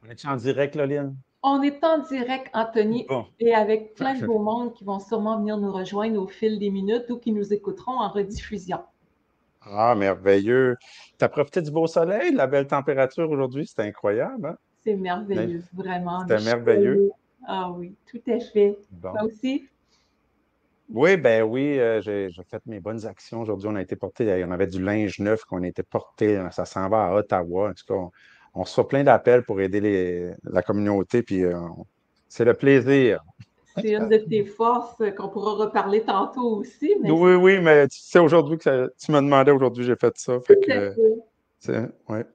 On est en direct, là, Lynn? On est en direct, Anthony, Bon. et avec plein de beaux mondes qui vont sûrement venir nous rejoindre au fil des minutes ou qui nous écouteront en rediffusion. Ah, merveilleux. Tu as profité du beau soleil, de la belle température aujourd'hui? C'était incroyable, hein? C'est Mais merveilleux, vraiment. c'était merveilleux. Ah oui, tout est fait. Toi Bon. aussi? Oui, ben oui, j'ai fait mes bonnes actions aujourd'hui. On a été porté, on avait du linge neuf qu'on a été porté. Ça s'en va à Ottawa. En tout cas, on reçoit plein d'appels pour aider la communauté, puis c'est le plaisir. C'est une de tes forces qu'on pourra reparler tantôt aussi, mais Oui, c'est oui, mais tu sais, aujourd'hui que tu me demandais aujourd'hui, j'ai fait ça. Fait tout à que, fait. ouais.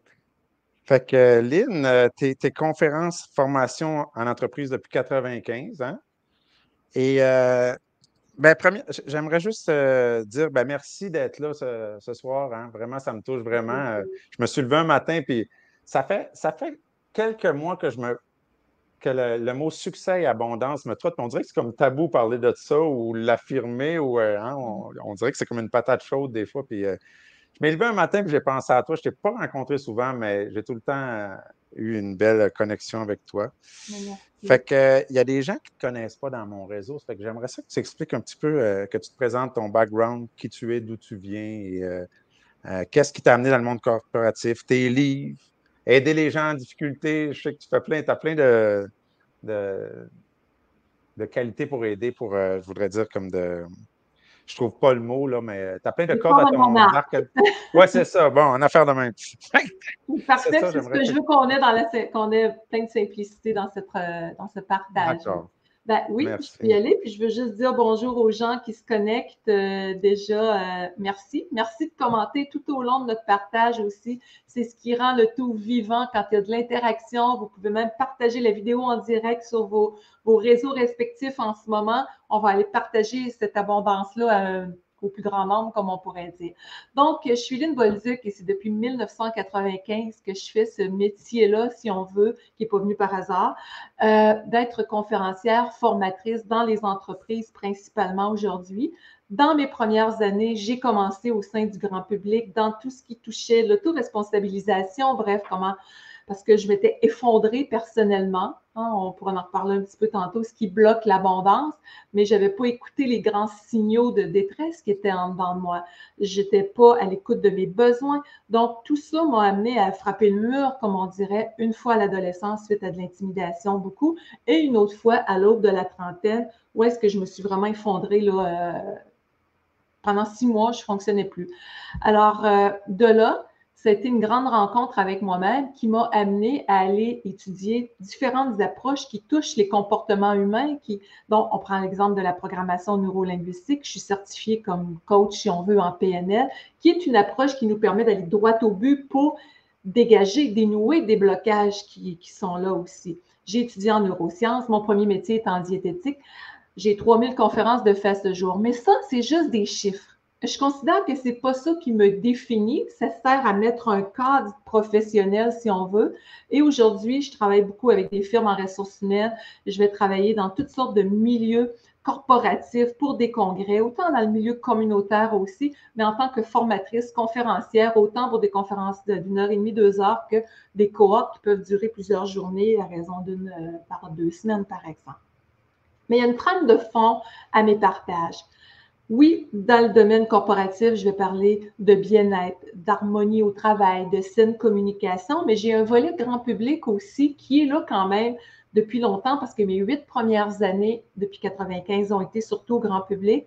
Fait que, Lynn, t'es conférence formation en entreprise depuis 95, hein? Et, ben, j'aimerais juste dire ben, merci d'être là ce soir, hein? Vraiment, ça me touche vraiment. Je me suis levé un matin, puis ça fait quelques mois que le mot succès et abondance me trotte. On dirait que c'est comme tabou parler de ça ou l'affirmer, ou hein, on dirait que c'est comme une patate chaude des fois. Puis, je m'ai levé un matin et j'ai pensé à toi. Je ne t'ai pas rencontré souvent, mais j'ai tout le temps eu une belle connexion avec toi. Fait Merci. que, il y a des gens qui ne te connaissent pas dans mon réseau. Fait que j'aimerais ça que tu expliques un petit peu, que tu te présentes ton background, qui tu es, d'où tu viens et qu'est-ce qui t'a amené dans le monde corporatif, tes livres, aider les gens en difficulté. Je sais que tu as plein de, de qualités pour aider, je voudrais dire comme je trouve pas le mot, là, mais tu as plein de C'est cordes fort à à mon ton arc. arc. Ouais, c'est ça. Bon, en affaire de même. C'est Parfait, ça, c'est ce j'aimerais que que... je veux qu'on ait qu'on ait plein de simplicité dans ce partage. D'accord. Ben oui, je peux y Merci. aller, puis je veux juste dire bonjour aux gens qui se connectent déjà. Merci. Merci de commenter tout au long de notre partage aussi. C'est ce qui rend le tout vivant quand il y a de l'interaction. Vous pouvez même partager la vidéo en direct sur vos réseaux respectifs en ce moment. On va aller partager cette abondance-là au plus grand nombre, comme on pourrait dire. Donc, je suis Lynn Bolduc et c'est depuis 1995 que je fais ce métier-là, si on veut, qui n'est pas venu par hasard, d'être conférencière, formatrice dans les entreprises principalement aujourd'hui. Dans mes premières années, j'ai commencé au sein du grand public dans tout ce qui touchait l'autoresponsabilisation, bref, comment parce que je m'étais effondrée personnellement. Hein, on pourra en reparler un petit peu tantôt, ce qui bloque l'abondance, mais je n'avais pas écouté les grands signaux de détresse qui étaient en dedans de moi. Je n'étais pas à l'écoute de mes besoins. Donc, tout ça m'a amené à frapper le mur, comme on dirait, une fois à l'adolescence suite à de l'intimidation beaucoup, et une autre fois à l'aube de la trentaine, où est-ce que je me suis vraiment effondrée là, pendant 6 mois, je ne fonctionnais plus. Alors, de là, ça a été une grande rencontre avec moi-même qui m'a amené à aller étudier différentes approches qui touchent les comportements humains, dont on prend l'exemple de la programmation neurolinguistique. Je suis certifiée comme coach, si on veut, en PNL, qui est une approche qui nous permet d'aller droit au but pour dégager, dénouer des blocages qui sont là aussi. J'ai étudié en neurosciences. Mon premier métier est en diététique. J'ai 3000 conférences de fait ce jour. Mais ça, c'est juste des chiffres. Je considère que c'est pas ça qui me définit. Ça sert à mettre un cadre professionnel, si on veut. Et aujourd'hui, je travaille beaucoup avec des firmes en ressources humaines. Je vais travailler dans toutes sortes de milieux corporatifs pour des congrès, autant dans le milieu communautaire aussi, mais en tant que formatrice, conférencière, autant pour des conférences d'une heure et demie, 2 heures, que des cohortes qui peuvent durer plusieurs journées à raison par 2 semaines, par exemple. Mais il y a une trame de fond à mes partages. Oui, dans le domaine corporatif, je vais parler de bien-être, d'harmonie au travail, de saine communication, mais j'ai un volet grand public aussi qui est là quand même depuis longtemps parce que mes 8 premières années, depuis 95, ont été surtout au grand public.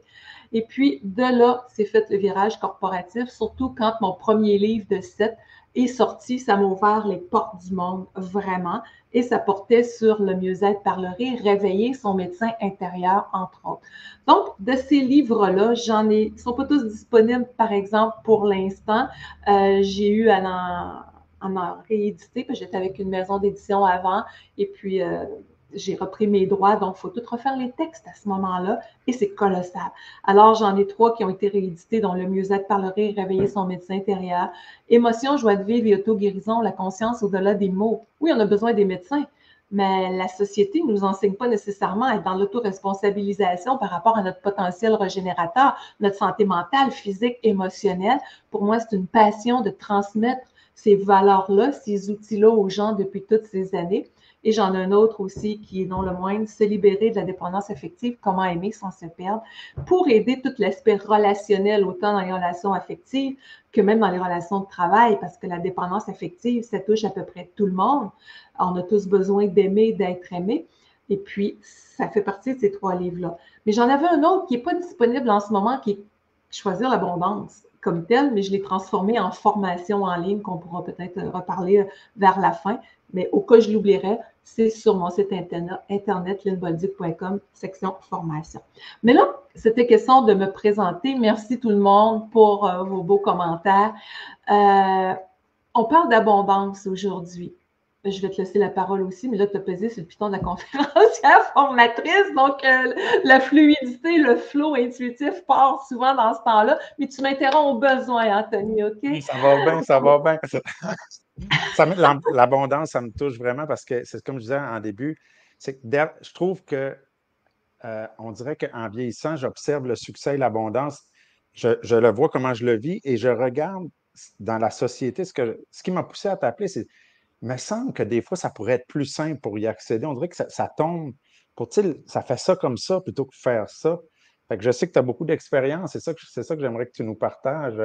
Et puis, de là, c'est fait le virage corporatif, surtout quand mon premier livre de 7 est sorti. Ça m'a ouvert les portes du monde, vraiment. Et ça portait sur le mieux-être par le rire, réveiller son médecin intérieur, entre autres. Donc, de ces livres-là, ils ne sont pas tous disponibles, par exemple, pour l'instant. J'ai eu à en rééditer, parce que j'étais avec une maison d'édition avant, et puis j'ai repris mes droits, donc il faut tout refaire les textes à ce moment-là, et c'est colossal. Alors, j'en ai 3 qui ont été réédités, dont Le mieux-être par le rire, Réveiller son médecin intérieur, Émotion, joie de vivre et auto-guérison, la conscience au-delà des mots. Oui, on a besoin des médecins, mais la société ne nous enseigne pas nécessairement à être dans l'autoresponsabilisation par rapport à notre potentiel régénérateur, notre santé mentale, physique, émotionnelle. Pour moi, c'est une passion de transmettre ces valeurs-là, ces outils-là aux gens depuis toutes ces années. Et j'en ai un autre aussi qui est non le moindre, se libérer de la dépendance affective, comment aimer sans se perdre, pour aider tout l'aspect relationnel, autant dans les relations affectives que même dans les relations de travail, parce que la dépendance affective, ça touche à peu près tout le monde. On a tous besoin d'aimer, d'être aimé. Et puis, ça fait partie de ces 3 livres-là. Mais j'en avais un autre qui n'est pas disponible en ce moment, qui est Choisir l'abondance comme tel, mais je l'ai transformé en formation en ligne qu'on pourra peut-être reparler vers la fin. Mais au cas où je l'oublierais, c'est sur mon site internet lynnbolduc.com, section formation. Mais là, c'était question de me présenter. Merci tout le monde pour vos beaux commentaires. On parle d'abondance aujourd'hui. Je vais te laisser la parole aussi, mais là, tu as pesé sur le piton de la conférencière formatrice, donc la fluidité, le flow intuitif part souvent dans ce temps-là, mais tu m'interromps au besoin, Anthony, OK? Ça va bien, ça va bien. L'abondance, ça me touche vraiment parce que c'est comme je disais en début, c'est que je trouve que on dirait qu'en vieillissant, j'observe le succès et l'abondance. Je le vois comment je le vis et je regarde dans la société. Ce qui m'a poussé à t'appeler, c'est il me semble que des fois, ça pourrait être plus simple pour y accéder. On dirait que ça tombe ça fait ça comme ça plutôt que faire ça. Fait que je sais que tu as beaucoup d'expérience. C'est ça que j'aimerais que tu nous partages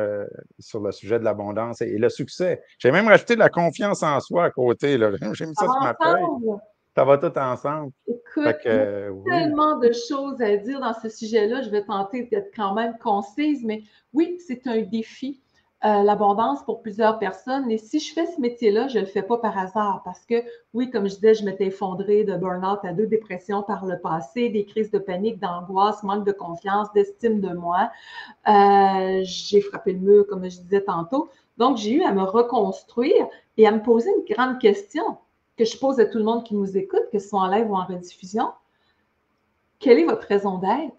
sur le sujet de l'abondance et le succès. J'ai même rajouté de la confiance en soi à côté, là. J'ai mis Ça ça va sur ma feuille. ensemble. Ça va tout ensemble. Écoute, Fait il y a que oui. tellement de choses à dire dans ce sujet-là. Je vais tenter d'être quand même concise, mais oui, c'est un défi, l'abondance pour plusieurs personnes. Et si je fais ce métier-là, je ne le fais pas par hasard parce que, oui, comme je disais, je m'étais effondrée de burn-out à 2 dépressions par le passé, des crises de panique, d'angoisse, manque de confiance, d'estime de moi. J'ai frappé le mur, comme je disais tantôt. Donc, j'ai eu à me reconstruire et à me poser une grande question que je pose à tout le monde qui nous écoute, que ce soit en live ou en rediffusion. Quelle est votre raison d'être?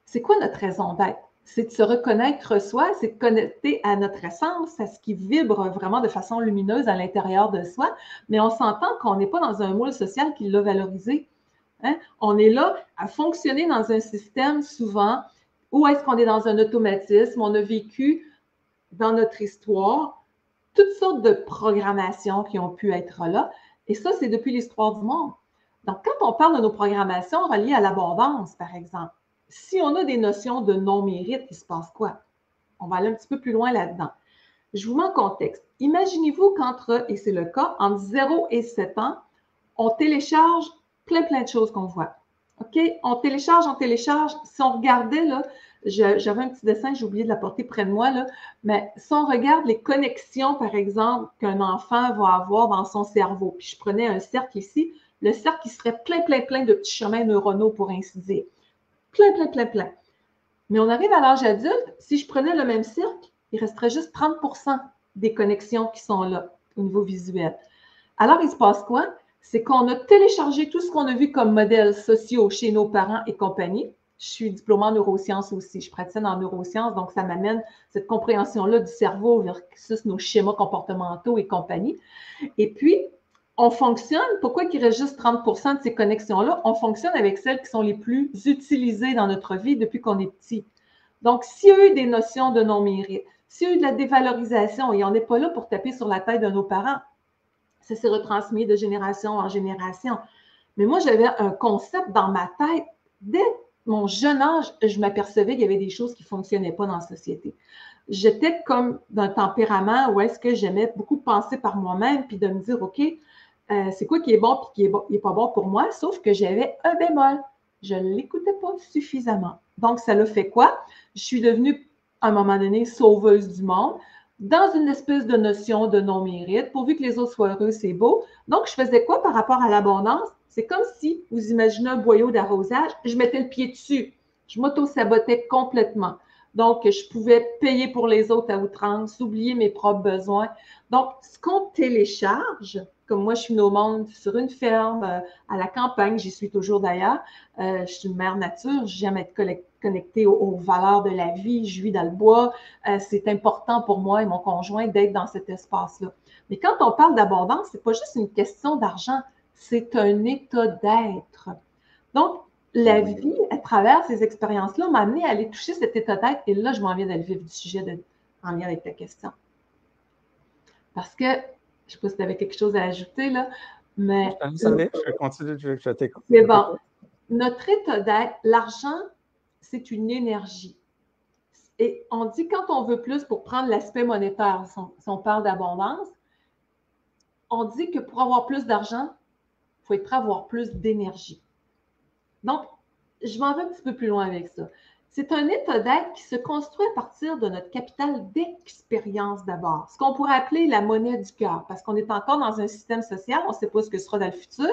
C'est quoi notre raison d'être? C'est de se reconnaître soi, c'est de connecter à notre essence, à ce qui vibre vraiment de façon lumineuse à l'intérieur de soi, mais on s'entend qu'on n'est pas dans un moule social qui l'a valorisé. Hein? On est là à fonctionner dans un système souvent où est-ce qu'on est dans un automatisme, on a vécu dans notre histoire toutes sortes de programmations qui ont pu être là. Et ça, c'est depuis l'histoire du monde. Donc, quand on parle de nos programmations reliées à l'abondance, par exemple, si on a des notions de non-mérite, il se passe quoi? On va aller un petit peu plus loin là-dedans. Je vous mets en contexte. Imaginez-vous qu'entre, et c'est le cas, entre 0 et 7 ans, on télécharge plein de choses qu'on voit. OK? On télécharge. Si on regardait, là, j'avais un petit dessin, j'ai oublié de l'apporter près de moi, là, mais si on regarde les connexions, par exemple, qu'un enfant va avoir dans son cerveau, puis je prenais un cercle ici, le cercle, il serait plein de petits chemins neuronaux, pour ainsi dire. Plein. Mais on arrive à l'âge adulte, si je prenais le même cercle, il resterait juste 30% des connexions qui sont là au niveau visuel. Alors, il se passe quoi? C'est qu'on a téléchargé tout ce qu'on a vu comme modèles sociaux chez nos parents et compagnie. Je suis diplômée en neurosciences aussi. Je pratique en neurosciences, donc ça m'amène cette compréhension-là du cerveau versus nos schémas comportementaux et compagnie. Et puis, on fonctionne, pourquoi qu'il reste juste 30% de ces connexions-là? On fonctionne avec celles qui sont les plus utilisées dans notre vie depuis qu'on est petit. Donc, s'il y a eu des notions de non-mérite, s'il y a eu de la dévalorisation, et on n'est pas là pour taper sur la tête de nos parents, ça s'est retransmis de génération en génération. Mais moi, j'avais un concept dans ma tête. Dès mon jeune âge, je m'apercevais qu'il y avait des choses qui ne fonctionnaient pas dans la société. J'étais comme d'un tempérament où est-ce que j'aimais beaucoup penser par moi-même puis de me dire, OK, c'est quoi qui est bon puis qui n'est pas bon pour moi, sauf que j'avais un bémol. Je ne l'écoutais pas suffisamment. Donc, ça l'a fait quoi? Je suis devenue, à un moment donné, sauveuse du monde dans une espèce de notion de non-mérite. Pourvu que les autres soient heureux, c'est beau. Donc, je faisais quoi par rapport à l'abondance? C'est comme si vous imaginez un boyau d'arrosage, je mettais le pied dessus. Je m'auto-sabotais complètement. Donc, je pouvais payer pour les autres à outrance, oublier mes propres besoins. Donc, ce qu'on télécharge, comme moi, je suis nomade sur une ferme, à la campagne, j'y suis toujours d'ailleurs. Je suis une mère nature, j'aime être connectée aux valeurs de la vie, je vis dans le bois. C'est important pour moi et mon conjoint d'être dans cet espace-là. Mais quand on parle d'abondance, c'est pas juste une question d'argent, c'est un état d'être. Donc, la vie, à travers ces expériences-là, m'a amené à aller toucher cet état d'être. Et là, je m'en viens dans le vif du sujet en lien avec ta question. Parce que, je ne sais pas si tu avais quelque chose à ajouter, là, mais Je continue, je t'écoute. c'est bon. Notre état d'être, l'argent, c'est une énergie. Et on dit quand on veut plus, pour prendre l'aspect monétaire, si on parle d'abondance, on dit que pour avoir plus d'argent, il faut être prêt à avoir plus d'énergie. Donc, je m'en vais un petit peu plus loin avec ça. C'est un état d'être qui se construit à partir de notre capital d'expérience d'abord, ce qu'on pourrait appeler la monnaie du cœur, parce qu'on est encore dans un système social, on ne sait pas ce que ce sera dans le futur,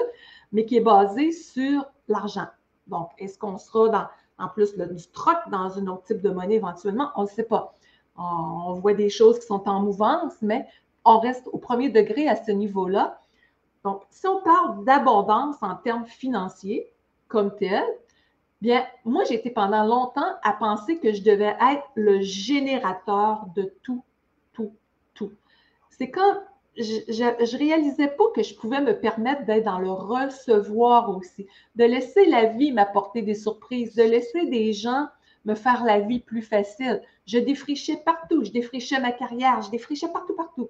mais qui est basé sur l'argent. Donc, est-ce qu'on sera en plus du troc dans un autre type de monnaie éventuellement? On ne sait pas. On voit des choses qui sont en mouvance, mais on reste au premier degré à ce niveau-là. Donc, si on parle d'abondance en termes financiers, comme tel, bien, moi, j'ai été pendant longtemps à penser que je devais être le générateur de tout, tout, tout. C'est quand je réalisais pas que je pouvais me permettre d'être dans le recevoir aussi, de laisser la vie m'apporter des surprises, de laisser des gens me faire la vie plus facile. Je défrichais partout, je défrichais ma carrière, je défrichais partout, partout.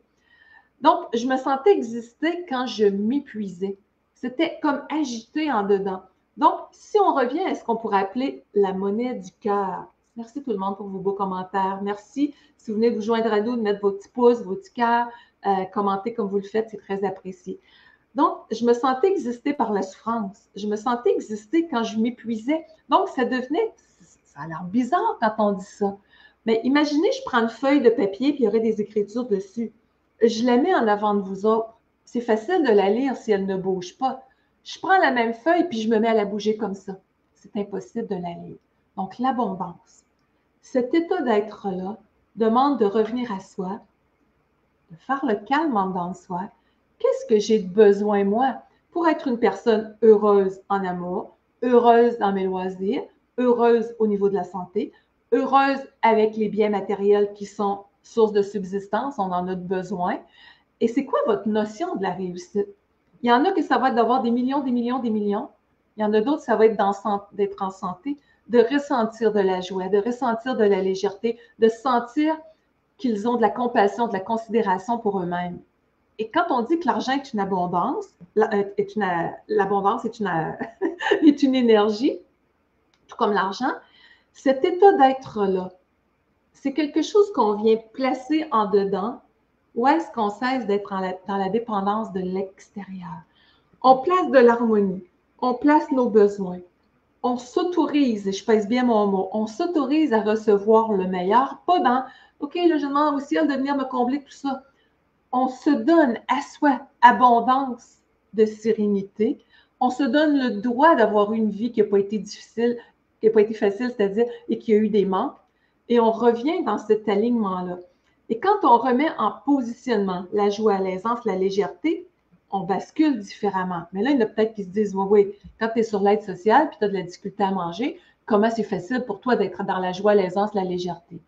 Donc, je me sentais exister quand je m'épuisais. C'était comme agité en dedans. Donc, si on revient à ce qu'on pourrait appeler la monnaie du cœur. Merci tout le monde pour vos beaux commentaires. Merci si vous venez de vous joindre à nous, de mettre vos petits pouces, vos petits cœurs, commenter comme vous le faites, c'est très apprécié. Donc, je me sentais exister par la souffrance. Je me sentais exister quand je m'épuisais. Donc, ça devenait, ça a l'air bizarre quand on dit ça. Mais imaginez, je prends une feuille de papier puis il y aurait des écritures dessus. Je la mets en avant de vous autres. C'est facile de la lire si elle ne bouge pas. Je prends la même feuille puis je me mets à la bouger comme ça. C'est impossible de la lire. Donc, l'abondance. Cet état d'être-là demande de revenir à soi, de faire le calme en dedans de soi. Qu'est-ce que j'ai de besoin, moi, pour être une personne heureuse en amour, heureuse dans mes loisirs, heureuse au niveau de la santé, heureuse avec les biens matériels qui sont source de subsistance, on en a besoin. Et c'est quoi votre notion de la réussite? Il y en a que ça va être d'avoir des millions, des millions, des millions. Il y en a d'autres, ça va être d'être en santé, de ressentir de la joie, de ressentir de la légèreté, de sentir qu'ils ont de la compassion, de la considération pour eux-mêmes. Et quand on dit que l'argent est une abondance, l'abondance est est une énergie, tout comme l'argent, cet état d'être-là, c'est quelque chose qu'on vient placer en dedans, ou est-ce qu'on cesse d'être dans la dépendance de l'extérieur? On place de l'harmonie, on place nos besoins, on s'autorise, et je pèse bien mon mot, on s'autorise à recevoir le meilleur, pas dans « OK, là, je demande au ciel de venir me combler tout ça ». On se donne à soi abondance de sérénité. On se donne le droit d'avoir une vie qui n'a pas été difficile, qui n'a pas été facile, c'est-à-dire, et qui a eu des manques. Et on revient dans cet alignement-là. Et quand on remet en positionnement la joie, l'aisance, la légèreté, on bascule différemment. Mais là, il y en a peut-être qui se disent, oui, quand tu es sur l'aide sociale puis tu as de la difficulté à manger, comment c'est facile pour toi d'être dans la joie, l'aisance, la légèreté?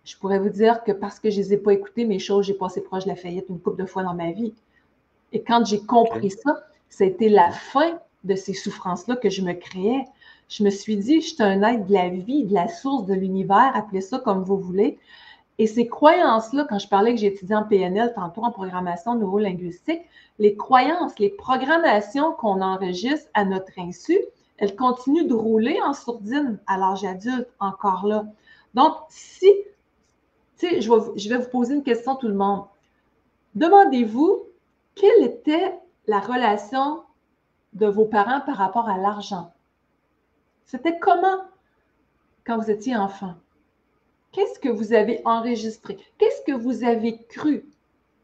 Je pourrais vous dire que parce que je ne les ai pas écoutées, mes choses, j'ai passé proche de la faillite une couple de fois dans ma vie. Et quand j'ai compris ça, ça a été la fin de ces souffrances-là que je me créais. Je me suis dit, je suis un être de la vie, de la source de l'univers, appelez ça comme vous voulez. Et ces croyances-là, quand je parlais que j'ai étudié en PNL, tantôt en programmation neurolinguistique, les croyances, les programmations qu'on enregistre à notre insu, elles continuent de rouler en sourdine à l'âge adulte, encore là. Donc, si, tu sais, je vais vous poser une question tout le monde. Demandez-vous, quelle était la relation de vos parents par rapport à l'argent? C'était comment quand vous étiez enfant? Qu'est-ce que vous avez enregistré? Qu'est-ce que vous avez cru?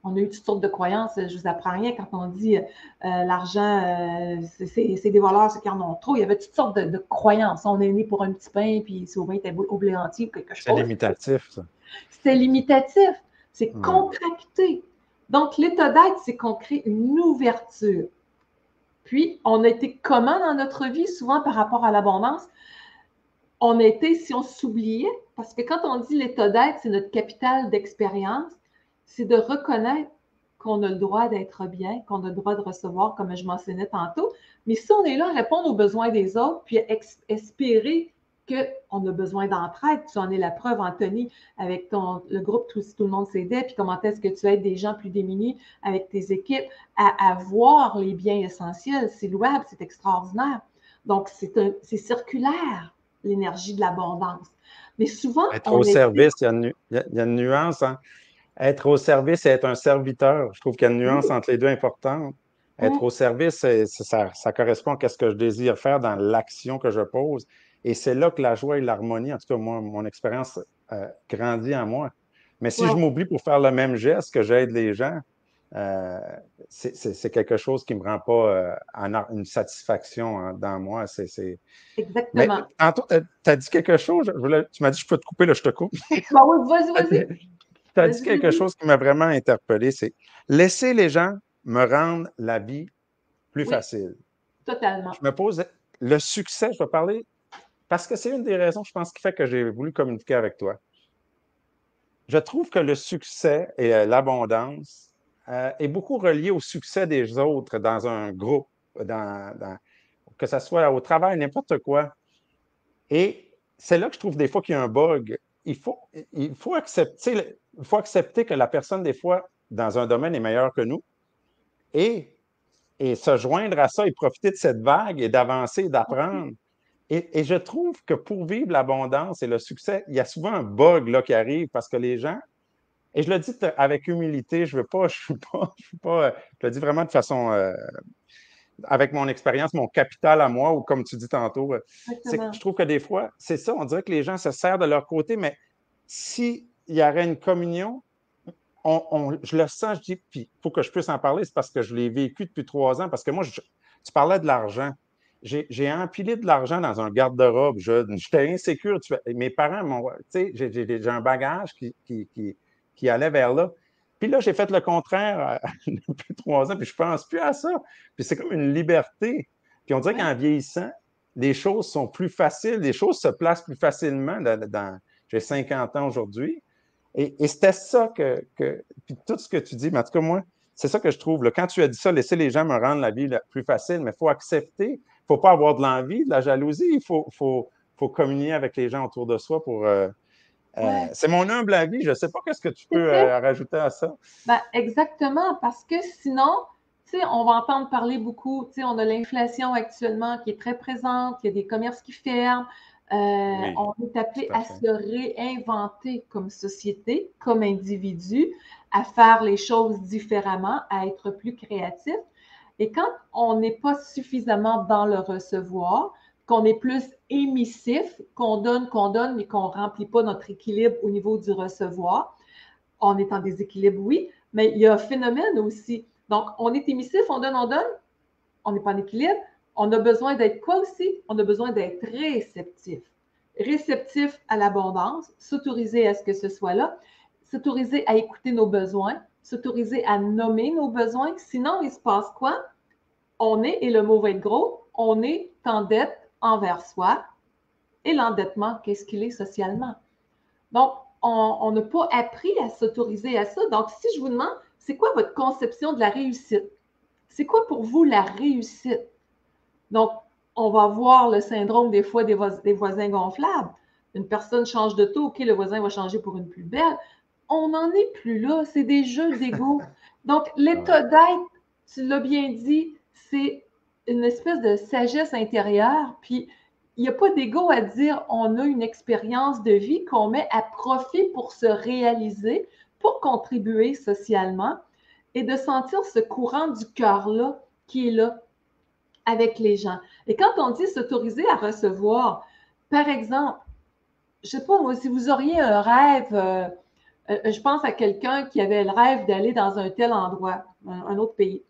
On a eu toutes sortes de croyances. Je ne vous apprends rien quand on dit l'argent, c'est des voleurs, ceux qui en ont trop. Il y avait toutes sortes de croyances. On est né pour un petit pain, puis souvent, il était au blé entier ou quelque chose. C'est limitatif, ça. C'est limitatif. C'est contracté. Donc, l'état d'être, c'est qu'on crée une ouverture. Puis, on a été comment dans notre vie, souvent par rapport à l'abondance? On a été, si on s'oubliait, parce que quand on dit l'état d'être, c'est notre capital d'expérience, c'est de reconnaître qu'on a le droit d'être bien, qu'on a le droit de recevoir, comme je mentionnais tantôt. Mais si on est là à répondre aux besoins des autres, puis à espérer qu'on a besoin d'entraide. Tu en es la preuve, Anthony, avec le groupe Tout le monde s'aidait, puis comment est-ce que tu aides des gens plus démunis avec tes équipes à voir les biens essentiels. C'est louable, c'est extraordinaire. Donc, c'est circulaire, l'énergie de l'abondance. Mais souvent, Être au service, il y a une nuance, hein? Être au service et être un serviteur. Je trouve qu'il y a une nuance entre les deux importante. Être au service, ça correspond à ce que je désire faire dans l'action que je pose. Et c'est là que la joie et l'harmonie, en tout cas, moi, mon expérience grandit en moi. Mais si je m'oublie pour faire le même geste, que j'aide les gens, c'est quelque chose qui ne me rend pas une satisfaction dans moi. Mais Exactement. tantôt, tu as dit quelque chose. Tu m'as dit, je peux te couper, là, je te coupe. Ben oui, vas-y. Tu as dit quelque chose qui m'a vraiment interpellé, c'est laisser les gens me rendre la vie plus facile. Totalement. Je me pose le succès, je vais parler, parce que c'est une des raisons, je pense, qui fait que j'ai voulu communiquer avec toi. Je trouve que le succès et l'abondance est beaucoup relié au succès des autres dans un groupe, que ce soit au travail, n'importe quoi. Et c'est là que je trouve des fois qu'il y a un bug. Il faut accepter que la personne, des fois, dans un domaine est meilleure que nous et, et se joindre à ça et profiter de cette vague et d'avancer, d'apprendre. Et je trouve que pour vivre l'abondance et le succès, il y a souvent un bug là, qui arrive parce que les gens, et je le dis avec humilité, je le dis vraiment de façon avec mon expérience, mon capital à moi, ou comme tu dis tantôt, je trouve que des fois, c'est ça, on dirait que les gens se serrent de leur côté, mais s'il y aurait une communion, je le sens, je dis, puis il faut que je puisse en parler, c'est parce que je l'ai vécu depuis 3 ans, parce que moi, tu parlais de l'argent. J'ai empilé de l'argent dans un garde-robe. J'étais insécure. Mes parents m'ont, tu sais, j'ai un bagage qui allait vers là. Puis là, j'ai fait le contraire depuis 3 ans, puis je ne pense plus à ça. Puis c'est comme une liberté. Puis on dirait qu'en vieillissant, les choses sont plus faciles, les choses se placent plus facilement. J'ai 50 ans aujourd'hui. Et c'était ça puis tout ce que tu dis, mais en tout cas, moi, c'est ça que je trouve. Là, quand tu as dit ça, laisser les gens me rendre la vie plus facile, mais il faut accepter. Il ne faut pas avoir de l'envie, de la jalousie. Il faut communier avec les gens autour de soi pour. C'est mon humble avis. Je ne sais pas qu'est-ce que tu peux rajouter à ça. Ben, exactement, parce que sinon, tu sais, on va entendre parler beaucoup. Tu sais, on a l'inflation actuellement qui est très présente, il y a des commerces qui ferment. Oui, on est appelé tout à à fait. se réinventer comme société, comme individu, à faire les choses différemment, à être plus créatif. Et quand on n'est pas suffisamment dans le recevoir, qu'on est plus émissif, qu'on donne, mais qu'on ne remplit pas notre équilibre au niveau du recevoir, on est en déséquilibre, oui, mais il y a un phénomène aussi. Donc, on est émissif, on donne, on n'est pas en équilibre. On a besoin d'être quoi aussi? On a besoin d'être réceptif. Réceptif à l'abondance, s'autoriser à ce que ce soit là, s'autoriser à écouter nos besoins, s'autoriser à nommer nos besoins. Sinon, il se passe quoi? On est, et le mot va être gros, on est en dette envers soi. Et l'endettement, qu'est-ce qu'il est socialement? Donc, on n'a pas appris à s'autoriser à ça. Donc, si je vous demande, c'est quoi votre conception de la réussite? C'est quoi pour vous la réussite? Donc, on va voir le syndrome des fois des voisins gonflables. Une personne change de taux, OK, le voisin va changer pour une plus belle. On n'en est plus là, c'est des jeux d'ego. Donc, l'état d'être, tu l'as bien dit, c'est une espèce de sagesse intérieure, puis il n'y a pas d'ego à dire on a une expérience de vie qu'on met à profit pour se réaliser, pour contribuer socialement et de sentir ce courant du cœur-là qui est là avec les gens. Et quand on dit s'autoriser à recevoir, par exemple, je ne sais pas, moi, si vous auriez un rêve, je pense à quelqu'un qui avait le rêve d'aller dans un tel endroit, un autre pays.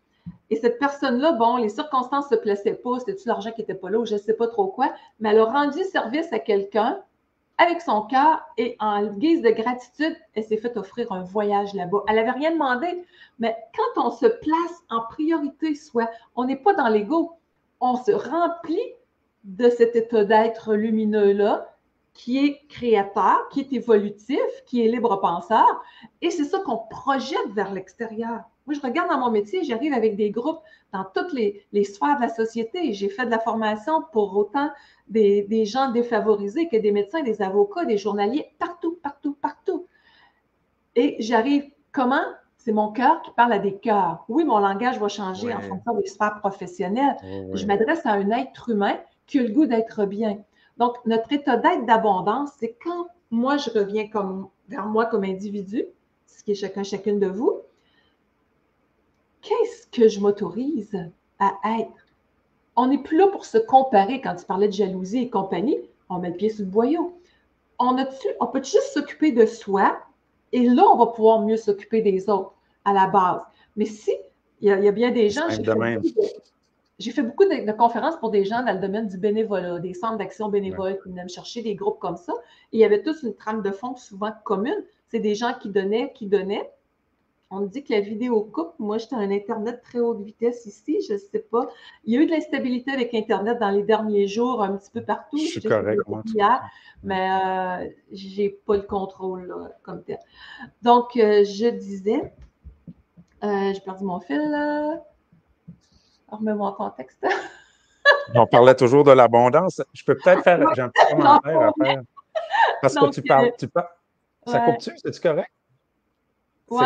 Et cette personne-là, bon, les circonstances ne se plaçaient pas, c'était-tu l'argent qui n'était pas là ou je ne sais pas trop quoi, mais elle a rendu service à quelqu'un avec son cœur et en guise de gratitude, elle s'est fait offrir un voyage là-bas. Elle n'avait rien demandé, mais quand on se place en priorité, soit on n'est pas dans l'ego, on se remplit de cet état d'être lumineux-là qui est créateur, qui est évolutif, qui est libre-penseur, et c'est ça qu'on projette vers l'extérieur. Moi, je regarde dans mon métier, j'arrive avec des groupes dans toutes les sphères de la société. J'ai fait de la formation pour autant des gens défavorisés que des médecins, des avocats, des journaliers, partout, partout, partout. Et j'arrive comment? C'est mon cœur qui parle à des cœurs. Oui, mon langage va changer en fonction des sphères professionnelles. Je m'adresse à un être humain qui a le goût d'être bien. Donc, notre état d'être d'abondance, c'est quand moi, je reviens vers moi comme individu, ce qui est chacune de vous, qu'est-ce que je m'autorise à être? On n'est plus là pour se comparer. Quand tu parlais de jalousie et compagnie, on met le pied sur le boyau. On peut juste s'occuper de soi et là, on va pouvoir mieux s'occuper des autres à la base. Mais si, il y a bien des gens, j'ai fait beaucoup de conférences pour des gens dans le domaine du bénévolat, des centres d'action bénévole qui venaient me chercher, des groupes comme ça. Et il y avait tous une trame de fond souvent commune. C'est des gens qui donnaient. On me dit que la vidéo coupe. Moi, j'étais à un Internet très haute vitesse ici. Je ne sais pas. Il y a eu de l'instabilité avec Internet dans les derniers jours, un petit peu partout. Je suis correct, moi. Mais je n'ai pas le contrôle là, comme tel. Donc, je disais, j'ai perdu mon fil. Remets-moi en contexte. On parlait toujours de l'abondance. Je peux peut-être faire, j'ai un petit commentaire à faire. Parce que tu parles. Ça coupe-tu? C'est-tu correct? Oui,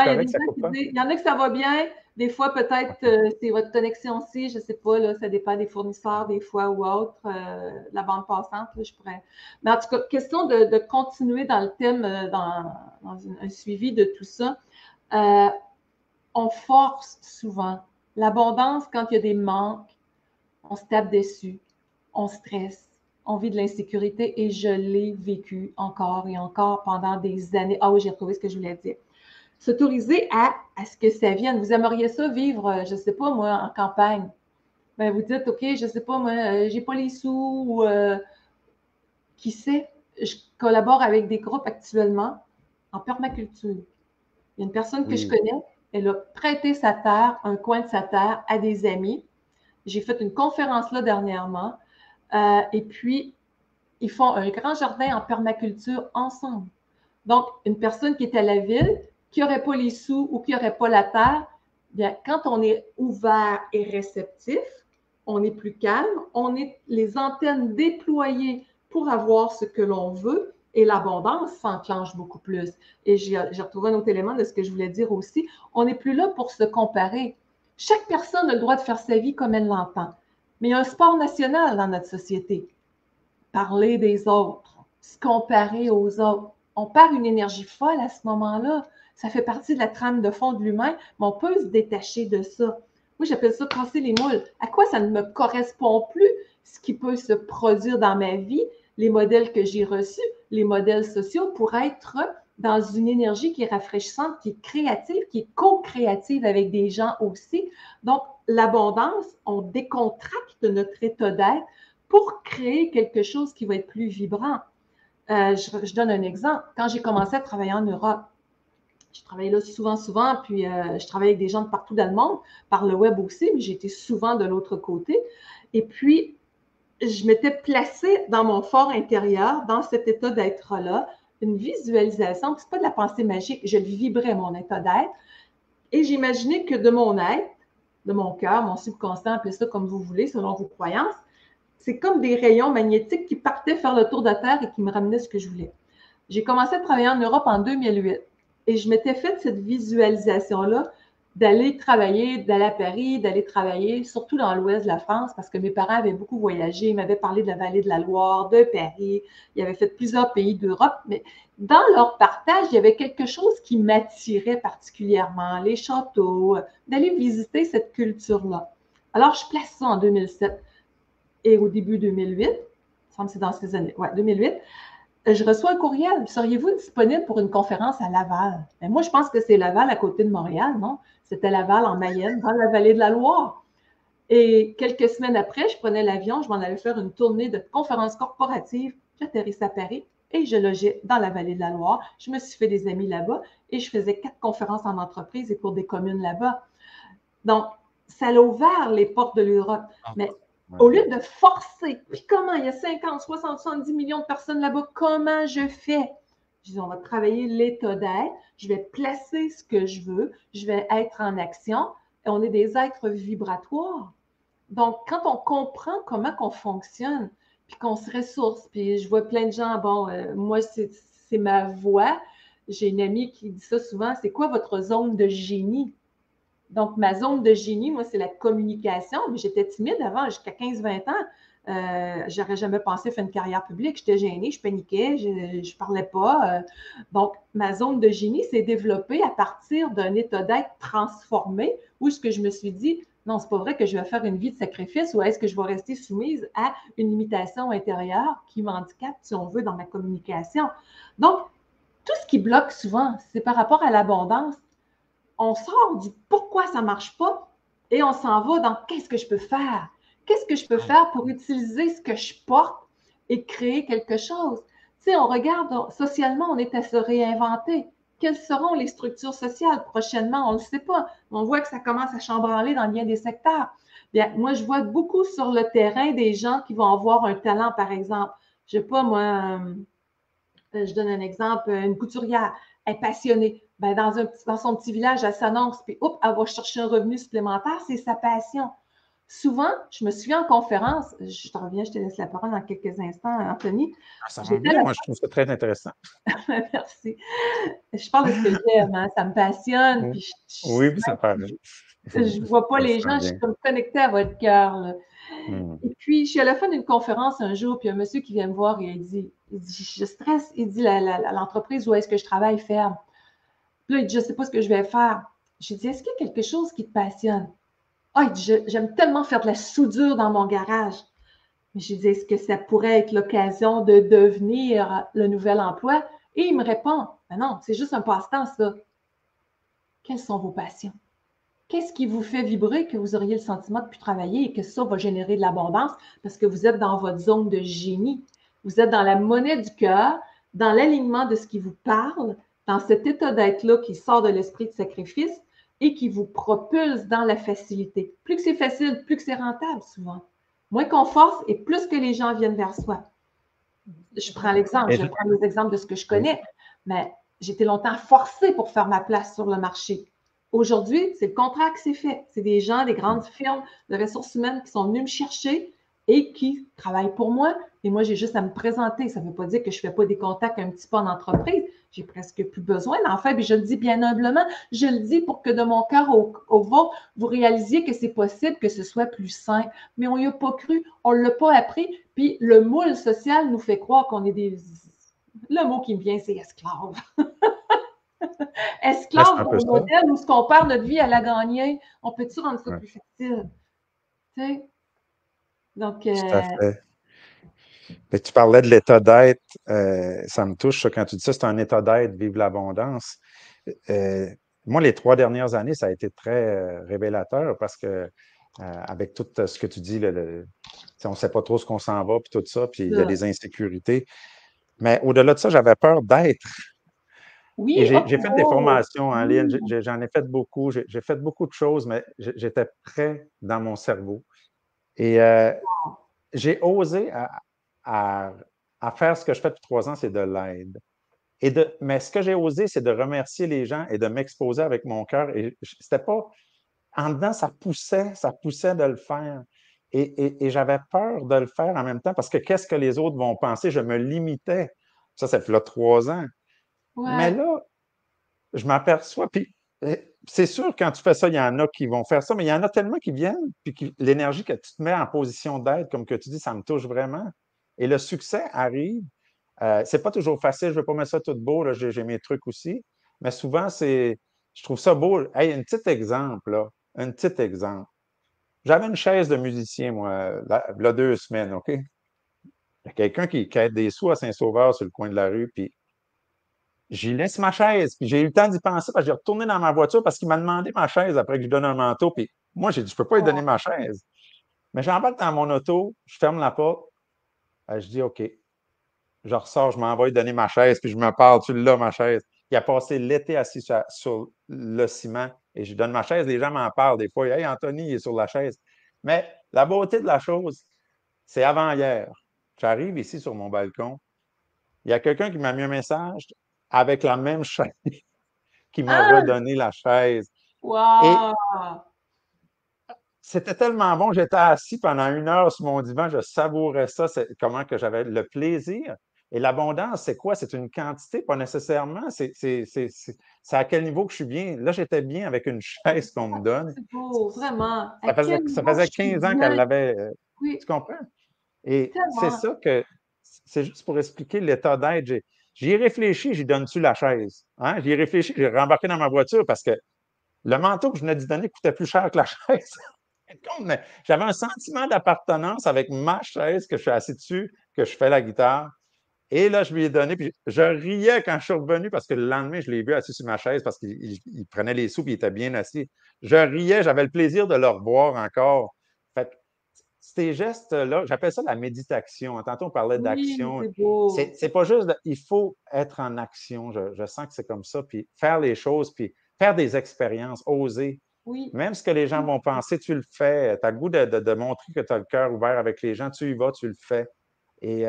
il y en a que ça va bien. Des fois, peut-être, c'est votre connexion aussi. Je ne sais pas, là, ça dépend des fournisseurs, des fois ou autre. La bande passante, là, je pourrais. Mais en tout cas, question de continuer dans le thème, dans un suivi de tout ça. On force souvent. L'abondance, quand il y a des manques, on se tape dessus, on stresse, on vit de l'insécurité et je l'ai vécu encore et encore pendant des années. Ah oui, j'ai retrouvé ce que je voulais dire. S'autoriser à ce que ça vienne. Vous aimeriez ça vivre, je ne sais pas moi, en campagne. Ben, vous dites, OK, je ne sais pas moi, j'ai pas les sous ou qui sait, je collabore avec des groupes actuellement en permaculture. Il y a une personne que je connais, elle a prêté sa terre, un coin de sa terre à des amis. J'ai fait une conférence là dernièrement. Et puis, ils font un grand jardin en permaculture ensemble. Donc, une personne qui est à la ville, qui n'aurait pas les sous ou qui n'aurait pas la terre, bien, quand on est ouvert et réceptif, on est plus calme, on est les antennes déployées pour avoir ce que l'on veut et l'abondance s'enclenche beaucoup plus. Et j'ai retrouvé un autre élément de ce que je voulais dire aussi. On n'est plus là pour se comparer. Chaque personne a le droit de faire sa vie comme elle l'entend. Mais il y a un sport national dans notre société. Parler des autres, se comparer aux autres. On perd une énergie folle à ce moment-là. Ça fait partie de la trame de fond de l'humain, mais on peut se détacher de ça. Moi, j'appelle ça casser les moules. À quoi ça ne me correspond plus, ce qui peut se produire dans ma vie, les modèles que j'ai reçus, les modèles sociaux, pour être dans une énergie qui est rafraîchissante, qui est créative, qui est co-créative avec des gens aussi. Donc, l'abondance, on décontracte notre état d'être pour créer quelque chose qui va être plus vibrant. Je donne un exemple. Quand j'ai commencé à travailler en Europe, je travaillais là souvent, puis je travaillais avec des gens de partout dans le monde, par le web aussi, mais j'étais souvent de l'autre côté. Et puis, je m'étais placée dans mon fort intérieur, dans cet état d'être-là, une visualisation, c'est pas de la pensée magique, je le vibrais, mon état d'être, et j'imaginais que de mon être, de mon cœur, mon subconscient, appelez ça comme vous voulez, selon vos croyances, c'est comme des rayons magnétiques qui partaient faire le tour de la Terre et qui me ramenaient ce que je voulais. J'ai commencé à travailler en Europe en 2008 et je m'étais fait cette visualisation-là d'aller travailler, d'aller à Paris, d'aller travailler, surtout dans l'ouest de la France, parce que mes parents avaient beaucoup voyagé, ils m'avaient parlé de la vallée de la Loire, de Paris, ils avaient fait plusieurs pays d'Europe, mais dans leur partage, il y avait quelque chose qui m'attirait particulièrement, les châteaux, d'aller visiter cette culture-là. Alors, je place ça en 2007 et au début 2008, il me semble que c'est dans ces années, ouais, 2008, je reçois un courriel. Seriez-vous disponible pour une conférence à Laval? Mais moi, je pense que c'est Laval à côté de Montréal, non? C'était Laval en Mayenne, dans la vallée de la Loire. Et quelques semaines après, je prenais l'avion, je m'en allais faire une tournée de conférences corporatives. J'atterrissais à Paris et je logeais dans la vallée de la Loire. Je me suis fait des amis là-bas et je faisais 4 conférences en entreprise et pour des communes là-bas. Donc, ça a ouvert les portes de l'Europe. Mais Au lieu de forcer, puis comment, il y a 50, 60, 70 millions de personnes là-bas, comment je fais? Je dis, on va travailler l'état d'être, je vais placer ce que je veux, je vais être en action, et on est des êtres vibratoires. Donc, quand on comprend comment qu'on fonctionne, puis qu'on se ressource, puis je vois plein de gens, bon, moi, c'est ma voix. J'ai une amie qui dit ça souvent, c'est quoi votre zone de génie? Donc, ma zone de génie, moi, c'est la communication. Mais j'étais timide avant, jusqu'à 15-20 ans. J'aurais jamais pensé faire une carrière publique. J'étais gênée, je paniquais, je ne parlais pas. Donc, ma zone de génie s'est développée à partir d'un état d'être transformé où ce que je me suis dit, non, c'est pas vrai que je vais faire une vie de sacrifice ou est-ce que je vais rester soumise à une limitation intérieure qui m'handicape, si on veut, dans ma communication. Donc, tout ce qui bloque souvent, c'est par rapport à l'abondance. On sort du pourquoi ça ne marche pas et on s'en va dans qu'est-ce que je peux faire? Qu'est-ce que je peux faire pour utiliser ce que je porte et créer quelque chose? Tu sais, on regarde, socialement, on est à se réinventer. Quelles seront les structures sociales prochainement? On ne le sait pas. On voit que ça commence à chambranler dans bien des secteurs. Bien, moi, je vois beaucoup sur le terrain des gens qui vont avoir un talent, par exemple. Je ne sais pas, moi, je donne un exemple, une couturière est passionnée. Ben, dans son petit village, elle s'annonce, puis hop, elle va chercher un revenu supplémentaire, c'est sa passion. Souvent, je me souviens en conférence, je te reviens, je te laisse la parole dans quelques instants, Anthony. Ça va bien, moi, je trouve ça très intéressant. Merci. Je parle de ce que j'aime, hein, ça me passionne, puis Oui, puis ça paraît. je ne vois pas Ça se les sent gens, je bien. suis comme connectée à votre cœur. Hmm. Et puis, je suis à la fin d'une conférence un jour, puis un monsieur qui vient me voir et il dit je stresse, il dit, l'entreprise où est-ce que je travaille ferme. Puis là, il dit, je ne sais pas ce que je vais faire. J'ai dit, est-ce qu'il y a quelque chose qui te passionne? Ah, il dit, j'aime tellement faire de la soudure dans mon garage. J'ai dit, est-ce que ça pourrait être l'occasion de devenir le nouvel emploi? Et il me répond, ben non, c'est juste un passe-temps, ça. Quelles sont vos passions? Qu'est-ce qui vous fait vibrer que vous auriez le sentiment de plus travailler et que ça va générer de l'abondance parce que vous êtes dans votre zone de génie. Vous êtes dans la monnaie du cœur, dans l'alignement de ce qui vous parle, dans cet état d'être-là qui sort de l'esprit de sacrifice et qui vous propulse dans la facilité. Plus que c'est facile, plus que c'est rentable souvent. Moins qu'on force et plus que les gens viennent vers soi. Je prends l'exemple, je prends les exemples de ce que je connais, mais j'étais longtemps forcée pour faire ma place sur le marché. Aujourd'hui, c'est le contraire qui s'est fait. C'est des gens, des grandes firmes de ressources humaines qui sont venus me chercher et qui travaillent pour moi. Et moi, j'ai juste à me présenter. Ça ne veut pas dire que je ne fais pas des contacts un petit peu en entreprise. J'ai presque plus besoin d'en faire. Et je le dis bien humblement. Je le dis pour que de mon cœur au vôtre, vous réalisiez que c'est possible que ce soit plus simple. Mais on n'y a pas cru. On ne l'a pas appris. Puis le moule social nous fait croire qu'on est des... Le mot qui me vient, c'est esclave. Esclave C'est un peu d'un ça. modèle où ce qu'on perd notre vie à la gagner, on peut-tu rendre ça Ouais, plus facile? Tu sais? Donc, tout à fait. Mais tu parlais de l'état d'être, ça me touche ça, quand tu dis ça, c'est un état d'être, vive l'abondance. Euh, Moi, les 3 dernières années, ça a été très révélateur parce que avec tout ce que tu dis, on ne sait pas trop ce qu'on s'en va, puis tout ça, puis il y a des insécurités. Mais au-delà de ça, j'avais peur d'être. Et oui, j'ai fait des oh, formations en ligne, j'en ai fait beaucoup, j'ai fait beaucoup de choses, mais j'étais prêt dans mon cerveau. Et j'ai osé à, à faire ce que je fais depuis 3 ans, c'est de l'aide. Mais ce que j'ai osé, c'est de remercier les gens et de m'exposer avec mon cœur. Et c'était pas. En dedans, ça poussait de le faire. Et j'avais peur de le faire en même temps parce que qu'est-ce que les autres vont penser? Je me limitais. Ça fait là 3 ans. Mais ouais, là, je m'aperçois, puis c'est sûr, quand tu fais ça, il y en a qui vont faire ça, mais il y en a tellement qui viennent, puis l'énergie que tu te mets en position d'aide, comme que tu dis, ça me touche vraiment. Et le succès arrive. C'est pas toujours facile, je ne veux pas mettre ça tout beau, j'ai mes trucs aussi, mais souvent, je trouve ça beau. Hey, un petit exemple, là, un petit exemple. J'avais une chaise de musicien, moi, là 2 semaines, OK? Il y a quelqu'un qui quête des sous à Saint-Sauveur sur le coin de la rue, puis j'y laisse ma chaise, puis j'ai eu le temps d'y penser, parce que j'ai retourné dans ma voiture parce qu'il m'a demandé ma chaise après que je lui donne un manteau, puis moi, j'ai dit, je ne peux pas lui donner ma chaise. Mais j'embarque dans mon auto, je ferme la porte, je dis, OK, je ressors, je m'envoie lui donner ma chaise, puis je me parle, tu l'as, ma chaise. Il a passé l'été assis sur le ciment, et je lui donne ma chaise, les gens m'en parlent des fois, hey, Anthony, il est sur la chaise. Mais la beauté de la chose, c'est avant-hier. J'arrive ici sur mon balcon. Il y a quelqu'un qui m'a mis un message avec la même chaise, qui m'a Ah! redonné la chaise. Et Wow! c'était tellement bon. J'étais assis pendant 1 heure sur mon divan. Je savourais ça. Comment que j'avais le plaisir. Et l'abondance, c'est quoi? C'est une quantité, pas nécessairement. C'est à quel niveau que je suis bien. Là, j'étais bien avec une chaise qu'on me donne. C'est beau, vraiment. À Ça faisait, quel ça niveau je faisait suis 15 ans qu'elle bien? l'avait. Tu Oui, comprends? Et c'est tellement. ça que c'est juste pour expliquer l'état d'être. J'y ai réfléchi, j'y donne-tu la chaise? Hein? J'y ai réfléchi, j'ai rembarqué dans ma voiture parce que le manteau que je venais de donner coûtait plus cher que la chaise. Mais j'avais un sentiment d'appartenance avec ma chaise que je suis assis dessus, que je fais la guitare. Et là, je lui ai donné, puis je riais quand je suis revenu parce que le lendemain, je l'ai vu assis sur ma chaise parce qu'il prenait les sous et il était bien assis. Je riais, j'avais le plaisir de le revoir encore. Fait que ces gestes-là, j'appelle ça la méditation. Tantôt, on parlait Oui, d'action. c'est beau. C'est pas juste, il faut être en action. Je sens que c'est comme ça. Puis faire les choses, puis faire des expériences, oser. Oui. Même ce que les gens vont penser, tu le fais. Tu as le goût de montrer que tu as le cœur ouvert avec les gens. Tu y vas, tu le fais. Et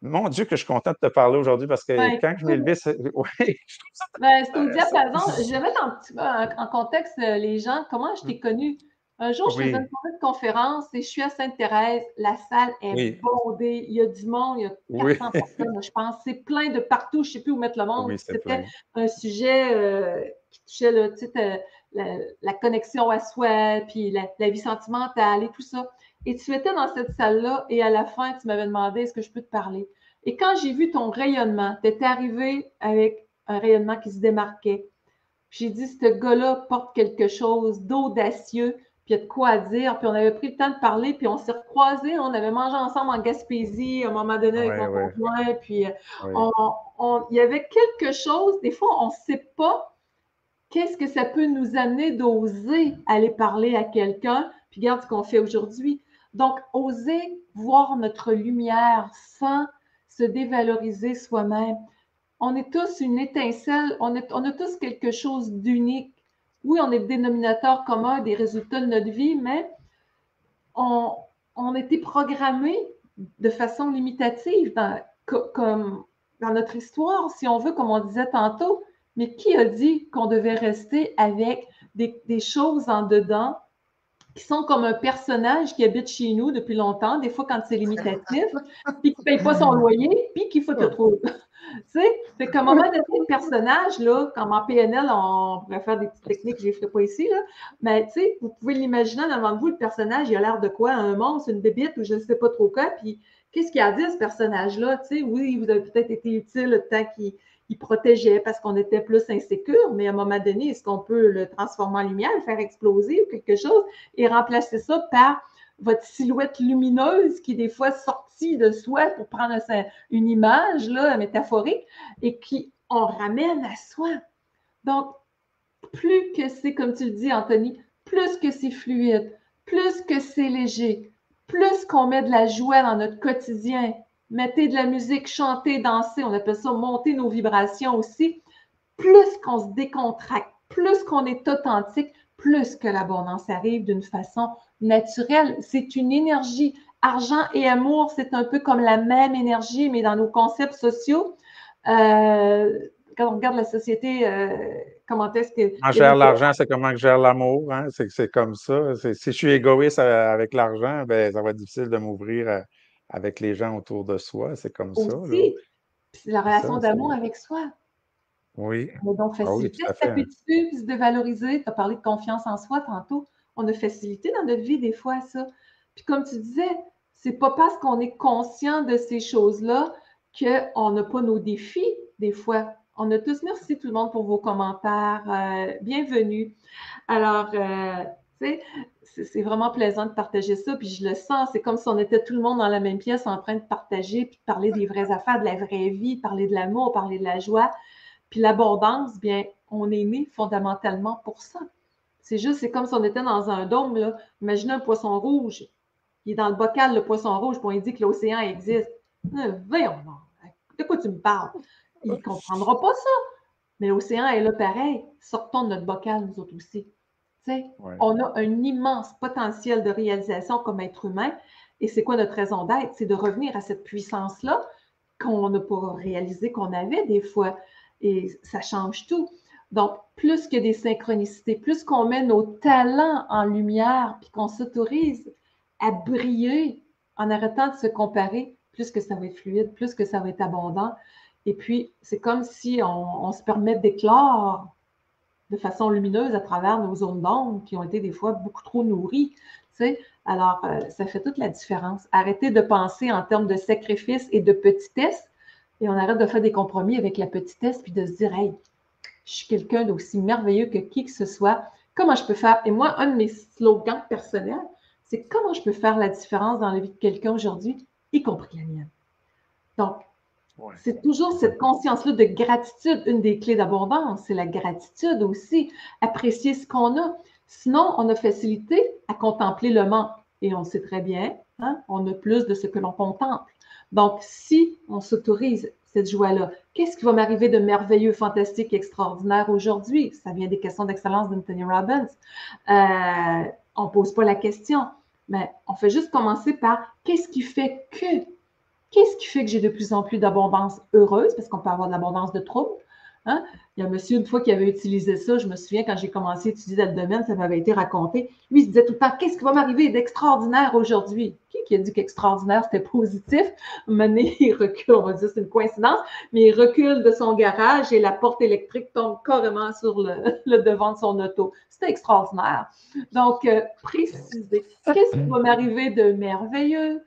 mon Dieu, que je suis content de te parler aujourd'hui parce que Ben, quand je m'ai levé, oui, je trouve ça ben, c'est au intéressant. diapason. Je vais mettre un petit peu en contexte les gens. Comment je t'ai connue? Un jour, je faisais une Oui, soirée de conférence et je suis à Sainte-Thérèse. La salle est oui, bondée. Il y a du monde. Il y a oui, 400 personnes, je pense. C'est plein de partout. Je ne sais plus où mettre le monde. oui, Puis c'est c'était plein. un sujet qui touchait là, tu sais, la connexion à soi, puis la vie sentimentale et tout ça. Et tu étais dans cette salle-là et à la fin, tu m'avais demandé est-ce que je peux te parler. Et quand j'ai vu ton rayonnement, tu étais arrivé avec un rayonnement qui se démarquait. J'ai dit, ce gars-là porte quelque chose d'audacieux, puis il y a de quoi à dire. Puis on avait pris le temps de parler, puis on s'est recroisés. On avait mangé ensemble en Gaspésie à un moment donné avec Oui, mon oui, conjoint. Puis oui. il y avait quelque chose, des fois, on ne sait pas qu'est-ce que ça peut nous amener d'oser aller parler à quelqu'un. Puis regarde ce qu'on fait aujourd'hui. Donc, oser voir notre lumière sans se dévaloriser soi-même. On est tous une étincelle, on a tous quelque chose d'unique. Oui, on est le dénominateur commun des résultats de notre vie, mais on, on a été programmé de façon limitative comme dans notre histoire, si on veut, comme on disait tantôt. Mais qui a dit qu'on devait rester avec des choses en dedans qui sont comme un personnage qui habite chez nous depuis longtemps, des fois quand c'est limitatif, puis qui ne paye pas son loyer, puis qu'il faut te trouver. Tu sais, fait qu'à un moment donné, le personnage, là, comme en PNL, on pourrait faire des petites techniques, je ne les ferai pas ici, là, mais tu sais, vous pouvez l'imaginer devant vous, le personnage, il a l'air de quoi? Un monstre, une bébite ou je ne sais pas trop quoi, puis qu'est-ce qu'il a dit, ce personnage-là? Tu sais, oui, vous avez peut-être été utile le temps qu'il protégeait parce qu'on était plus insécure, mais à un moment donné, est-ce qu'on peut le transformer en lumière, le faire exploser ou quelque chose et remplacer ça par votre silhouette lumineuse qui est des fois sortie de soi pour prendre une image là, métaphorique et qui on ramène à soi. Donc, plus que c'est, comme tu le dis, Anthony, plus que c'est fluide, plus que c'est léger, plus qu'on met de la joie dans notre quotidien, mettez de la musique, chantez, dansez, on appelle ça monter nos vibrations aussi, plus qu'on se décontracte, plus qu'on est authentique, plus que l'abondance arrive d'une façon naturelle. C'est une énergie. Argent et amour, c'est un peu comme la même énergie, mais dans nos concepts sociaux. Quand on regarde la société, comment est-ce que Comment je il y a gère des... l'argent, c'est comment je gère l'amour. Hein? C'est comme ça. Si je suis égoïste avec l'argent, ben, ça va être difficile de m'ouvrir avec les gens autour de soi. C'est comme ça, là. Aussi, la C'est relation ça, d'amour avec soi. oui. On a donc Ah oui, tout facilité à à se fait. taper dessus, puis se dévaloriser. Tu as parlé de confiance en soi tantôt. On a facilité dans notre vie des fois ça. Puis comme tu disais, c'est pas parce qu'on est conscient de ces choses-là qu'on n'a pas nos défis des fois. On a tous, merci tout le monde pour vos commentaires. Bienvenue. Alors, tu sais, c'est vraiment plaisant de partager ça, puis je le sens. C'est comme si on était tout le monde dans la même pièce en train de partager, puis de parler des vraies affaires, de la vraie vie, de parler de l'amour, parler de la joie. Puis l'abondance, bien, on est né fondamentalement pour ça. C'est juste, c'est comme si on était dans un dôme, là. Imaginez un poisson rouge. Il est dans le bocal, le poisson rouge, puis on lui dit que l'océan existe. Voyons, de quoi tu me parles? Il ne comprendra pas ça. Mais l'océan est là pareil. Sortons de notre bocal, nous autres aussi. Tu sais, Ouais. on a un immense potentiel de réalisation comme être humain. Et c'est quoi notre raison d'être? C'est de revenir à cette puissance-là qu'on n'a pas réalisé qu'on avait des fois. Et ça change tout. Donc, plus que des synchronicités, plus qu'on met nos talents en lumière, puis qu'on s'autorise à briller en arrêtant de se comparer, plus que ça va être fluide, plus que ça va être abondant. Et puis, c'est comme si on se permet d'éclore de façon lumineuse à travers nos zones d'ombre qui ont été des fois beaucoup trop nourries. Tu sais? Alors, ça fait toute la différence. Arrêtez de penser en termes de sacrifice et de petitesse et on arrête de faire des compromis avec la petitesse puis de se dire, hey, je suis quelqu'un d'aussi merveilleux que qui que ce soit. Comment je peux faire? Et moi, un de mes slogans personnels, c'est comment je peux faire la différence dans la vie de quelqu'un aujourd'hui, y compris la mienne. Donc, c'est toujours cette conscience-là de gratitude, une des clés d'abondance, c'est la gratitude aussi, apprécier ce qu'on a. Sinon, on a facilité à contempler le manque. Et on sait très bien, hein, on a plus de ce que l'on contemple. Donc, si on s'autorise cette joie-là, qu'est-ce qui va m'arriver de merveilleux, fantastique, extraordinaire aujourd'hui? Ça vient des questions d'excellence d'Anthony Robbins. On ne pose pas la question, mais on fait juste commencer par qu'est-ce qui fait que Qu'est-ce qui fait que j'ai de plus en plus d'abondance heureuse? Parce qu'on peut avoir de l'abondance de troubles. Hein? Il y a un monsieur, une fois, qui avait utilisé ça. Je me souviens, quand j'ai commencé à étudier dans le domaine, ça m'avait été raconté. Lui, il se disait tout le temps, qu'est-ce qui va m'arriver d'extraordinaire aujourd'hui? Qui a dit qu'extraordinaire, c'était positif? Mané, il recule, on va dire, c'est une coïncidence, mais il recule de son garage et la porte électrique tombe carrément sur le devant de son auto. C'était extraordinaire. Donc, préciser, qu'est-ce qui va m'arriver de merveilleux,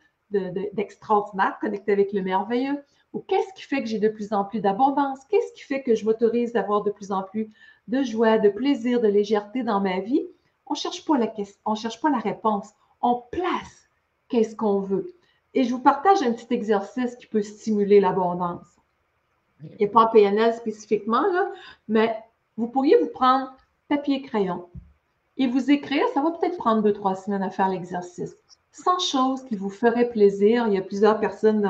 d'extraordinaire, connecté avec le merveilleux, ou qu'est-ce qui fait que j'ai de plus en plus d'abondance, qu'est-ce qui fait que je m'autorise d'avoir de plus en plus de joie, de plaisir, de légèreté dans ma vie. On ne cherche pas la question, on cherche pas la réponse, on place qu'est-ce qu'on veut. Et je vous partage un petit exercice qui peut stimuler l'abondance. Et pas en PNL spécifiquement, là, mais vous pourriez vous prendre papier et crayon et vous écrire, ça va peut-être prendre 2-3 semaines à faire l'exercice. 100 choses qui vous feraient plaisir. Il y a plusieurs personnes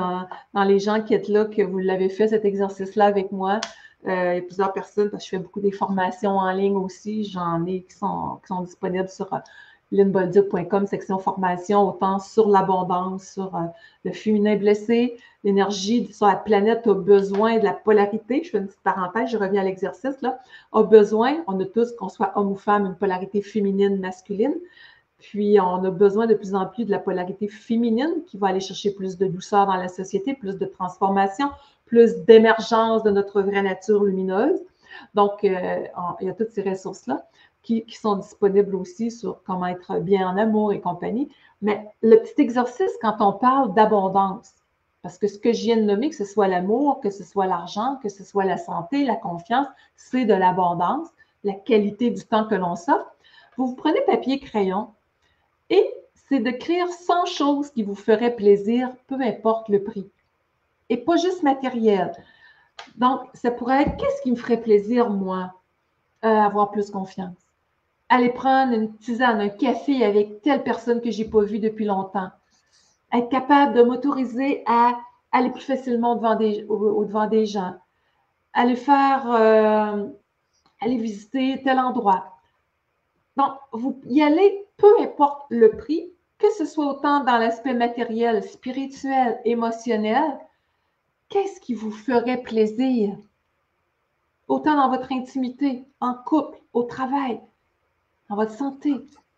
dans les gens qui êtes là que vous l'avez fait, cet exercice-là avec moi. Il y a plusieurs personnes, parce que je fais beaucoup des formations en ligne aussi. J'en ai qui sont disponibles sur lynnebolduc.com, section formation, autant sur l'abondance, sur le féminin blessé, l'énergie sur la planète a besoin de la polarité. Je fais une petite parenthèse, je reviens à l'exercice, là. A besoin, on a tous, qu'on soit homme ou femme, une polarité féminine, masculine. Puis, on a besoin de plus en plus de la polarité féminine qui va aller chercher plus de douceur dans la société, plus de transformation, plus d'émergence de notre vraie nature lumineuse. Donc, il y a toutes ces ressources-là qui sont disponibles aussi sur comment être bien en amour et compagnie. Mais le petit exercice, quand on parle d'abondance, parce que ce que je viens de nommer, que ce soit l'amour, que ce soit l'argent, que ce soit la santé, la confiance, c'est de l'abondance, la qualité du temps que l'on s'offre. Vous prenez papier et crayon et c'est d'écrire 100 choses qui vous feraient plaisir, peu importe le prix. Et pas juste matériel. Donc, ça pourrait être, qu'est-ce qui me ferait plaisir, moi, avoir plus confiance? Aller prendre une tisane, un café avec telle personne que je n'ai pas vue depuis longtemps. Être capable de m'autoriser à aller plus facilement au-devant des gens. Aller aller visiter tel endroit. Donc, vous y allez, peu importe le prix, que ce soit autant dans l'aspect matériel, spirituel, émotionnel, qu'est-ce qui vous ferait plaisir? Autant dans votre intimité, en couple, au travail, dans votre santé,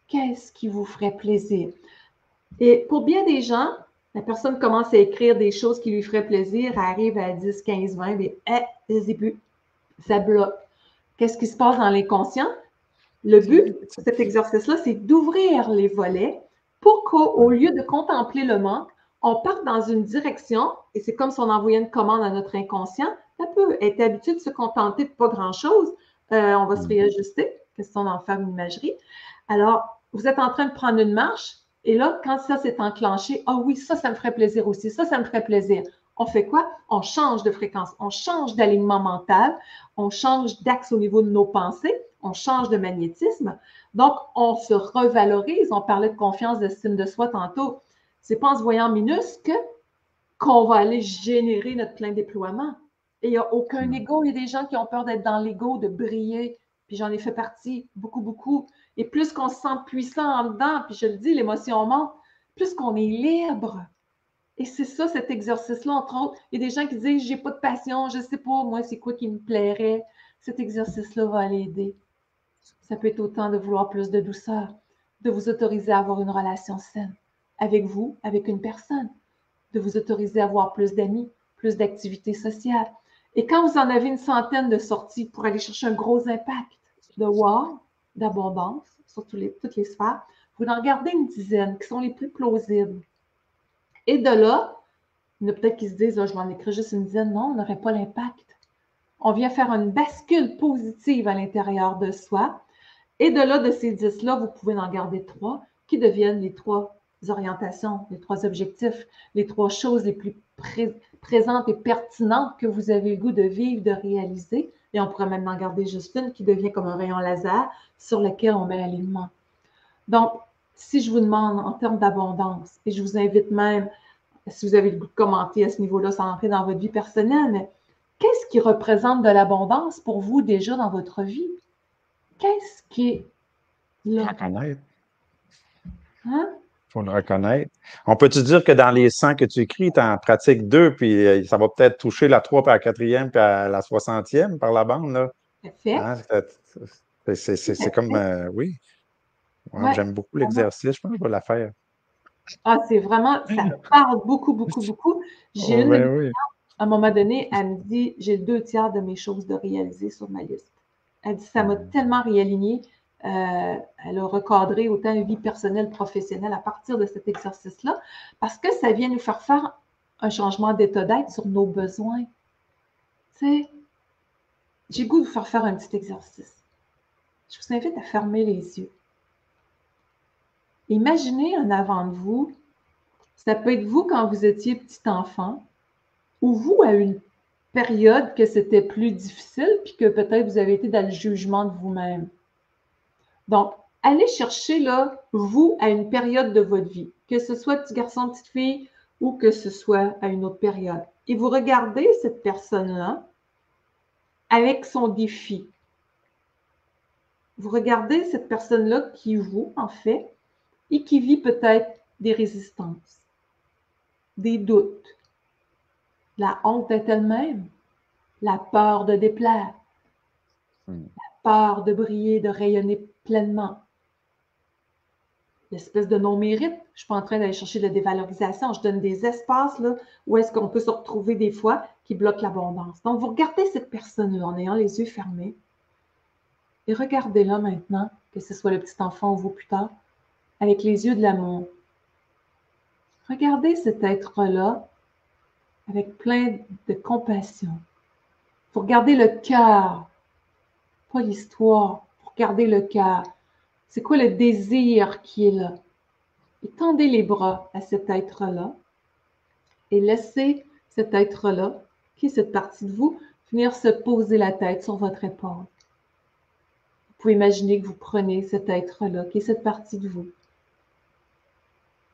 qu'est-ce qui vous ferait plaisir? Et pour bien des gens, la personne commence à écrire des choses qui lui feraient plaisir, elle arrive à 10, 15, 20, mais ça bloque. Qu'est-ce qui se passe dans l'inconscient? Le but de cet exercice-là, c'est d'ouvrir les volets pour qu'au lieu de contempler le manque, on parte dans une direction, et c'est comme si on envoyait une commande à notre inconscient. Ça peut être habitué de se contenter de pas grand-chose. On va se réajuster, question d'en faire une imagerie. Alors, vous êtes en train de prendre une marche, et là, quand ça s'est enclenché, ah oui, ça me ferait plaisir aussi, ça me ferait plaisir. On fait quoi? On change de fréquence, on change d'alignement mental, on change d'axe au niveau de nos pensées, on change de magnétisme. Donc, on se revalorise. On parlait de confiance, d'estime de soi tantôt. C'est pas en se voyant minusque qu'on va aller générer notre plein déploiement. Et il n'y a aucun ego. Il y a des gens qui ont peur d'être dans l'ego, de briller, Puis j'en ai fait partie, beaucoup, beaucoup. Et plus qu'on se sent puissant en dedans, puis je le dis, l'émotion monte, plus qu'on est libre. Et c'est ça, cet exercice-là, entre autres. Il y a des gens qui disent, j'ai pas de passion, je sais pas, moi, c'est quoi qui me plairait. Cet exercice-là va l'aider. Ça peut être autant de vouloir plus de douceur, de vous autoriser à avoir une relation saine avec vous, avec une personne, de vous autoriser à avoir plus d'amis, plus d'activités sociales. Et quand vous en avez une centaine de sorties pour aller chercher un gros impact de wow, d'abondance sur toutes les sphères, vous en gardez une dizaine qui sont les plus plausibles. Et de là, il y en a peut-être qui se disent, je m'en écris juste une dizaine. Non, on n'aurait pas l'impact. On vient faire une bascule positive à l'intérieur de soi. Et de là, de ces 10-là, vous pouvez en garder 3 qui deviennent les 3 orientations, les 3 objectifs, les 3 choses les plus présentes et pertinentes que vous avez le goût de vivre, de réaliser. Et on pourrait même en garder juste une qui devient comme un rayon laser sur lequel on met l'alignement. Donc, si je vous demande en termes d'abondance, et je vous invite même, si vous avez le goût de commenter à ce niveau-là sans entrer dans votre vie personnelle, mais qu'est-ce qui représente de l'abondance pour vous déjà dans votre vie? Qu'est-ce qui est là? Reconnaître. Hein? Il faut le reconnaître. On peut-tu dire que dans les 100 que tu écris, tu en pratiques 2, puis ça va peut-être toucher la 3, puis la 4e, puis à la 60e par la bande, là? Hein? C'est comme, oui. Ouais, Ouais, j'aime beaucoup vraiment. l'exercice. Je pense que je vais la faire. Ah, c'est vraiment, ça me parle beaucoup, beaucoup, beaucoup. J'ai Oh, une de mes ben oui. à un moment donné, elle me dit, j'ai 2 tiers de mes choses de réaliser sur ma liste. Elle dit, ça m'a tellement réaligné. Elle a recadré autant vie personnelle, professionnelle à partir de cet exercice-là, parce que ça vient nous faire un changement d'état d'être sur nos besoins. Tu sais, j'ai le goût de vous faire un petit exercice. Je vous invite à fermer les yeux. Imaginez en avant de vous, ça peut être vous quand vous étiez petit enfant, ou vous à une période que c'était plus difficile, puis que peut-être vous avez été dans le jugement de vous-même. Donc, allez chercher là, vous, à une période de votre vie, que ce soit petit garçon, petite fille, ou que ce soit à une autre période. Et vous regardez cette personne-là avec son défi. Vous regardez cette personne-là qui vous, en fait, et qui vit peut-être des résistances, des doutes, la honte d'être elle-même, la peur de déplaire, la peur de briller, de rayonner pleinement, l'espèce de non-mérite. Je ne suis pas en train d'aller chercher de la dévalorisation. Je donne des espaces là, où est-ce qu'on peut se retrouver des fois qui bloquent l'abondance. Donc, vous regardez cette personne-là en ayant les yeux fermés et regardez-la maintenant, que ce soit le petit enfant ou vous plus tard, avec les yeux de l'amour. Regardez cet être-là avec plein de compassion. Vous regardez le cœur, pas l'histoire. Vous regardez le cœur. C'est quoi le désir qui est là? Et tendez les bras à cet être-là et laissez cet être-là, qui est cette partie de vous, venir se poser la tête sur votre épaule. Vous pouvez imaginer que vous prenez cet être-là, qui est cette partie de vous,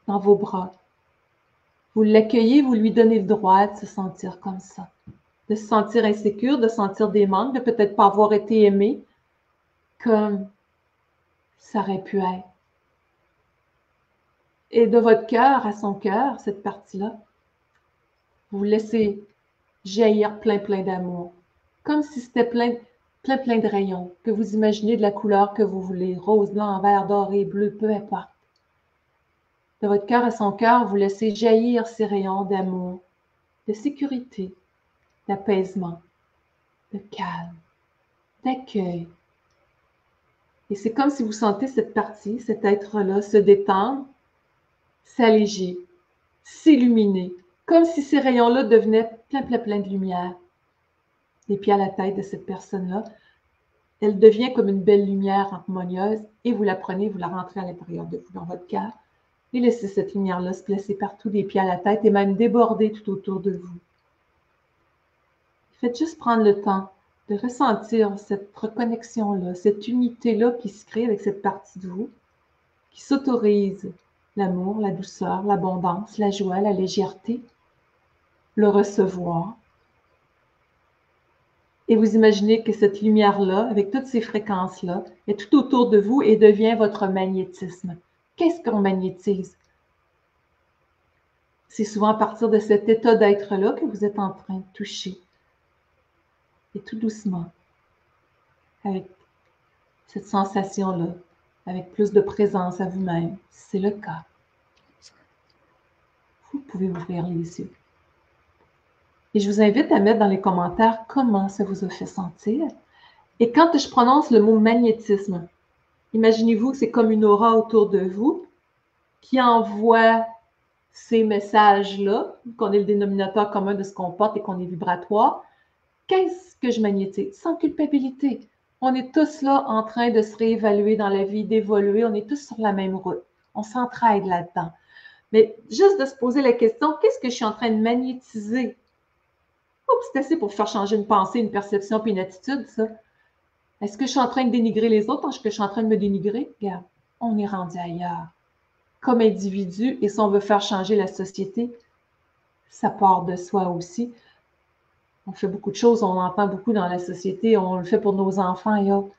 dans vos bras. Vous l'accueillez, vous lui donnez le droit de se sentir comme ça, de se sentir insécure, de sentir des manques, de peut-être pas avoir été aimé comme ça aurait pu être. Et de votre cœur à son cœur, cette partie-là, vous laissez jaillir plein d'amour, comme si c'était plein de rayons, que vous imaginez de la couleur que vous voulez, rose, blanc, vert, doré, bleu, peu importe. De votre cœur à son cœur, vous laissez jaillir ces rayons d'amour, de sécurité, d'apaisement, de calme, d'accueil. Et c'est comme si vous sentez cette partie, cet être-là, se détendre, s'alléger, s'illuminer, comme si ces rayons-là devenaient plein de lumière. Et puis à la tête de cette personne-là, elle devient comme une belle lumière harmonieuse et vous la prenez, vous la rentrez à l'intérieur de vous, dans votre cœur, et laissez cette lumière-là se placer partout des pieds à la tête et même déborder tout autour de vous. Faites juste prendre le temps de ressentir cette reconnexion-là, cette unité-là qui se crée avec cette partie de vous, qui s'autorise l'amour, la douceur, l'abondance, la joie, la légèreté, le recevoir. Et vous imaginez que cette lumière-là, avec toutes ces fréquences-là, est tout autour de vous et devient votre magnétisme. Qu'est-ce qu'on magnétise? C'est souvent à partir de cet état d'être-là que vous êtes en train de toucher. Et tout doucement, avec cette sensation-là, avec plus de présence à vous-même, si c'est le cas, vous pouvez ouvrir les yeux. Et je vous invite à mettre dans les commentaires comment ça vous a fait sentir. Et quand je prononce le mot magnétisme, imaginez-vous que c'est comme une aura autour de vous qui envoie ces messages-là, qu'on est le dénominateur commun de ce qu'on porte et qu'on est vibratoire. Qu'est-ce que je magnétise? Sans culpabilité. On est tous là en train de se réévaluer dans la vie, d'évoluer. On est tous sur la même route. On s'entraide là-dedans. Mais juste de se poser la question, qu'est-ce que je suis en train de magnétiser? Oups, c'est assez pour faire changer une pensée, une perception puis une attitude, ça. Est-ce que je suis en train de dénigrer les autres? Est-ce que je suis en train de me dénigrer? Regarde, on est rendu ailleurs. Comme individu, et si on veut faire changer la société, ça part de soi aussi. On fait beaucoup de choses, on entend beaucoup dans la société, on le fait pour nos enfants et autres.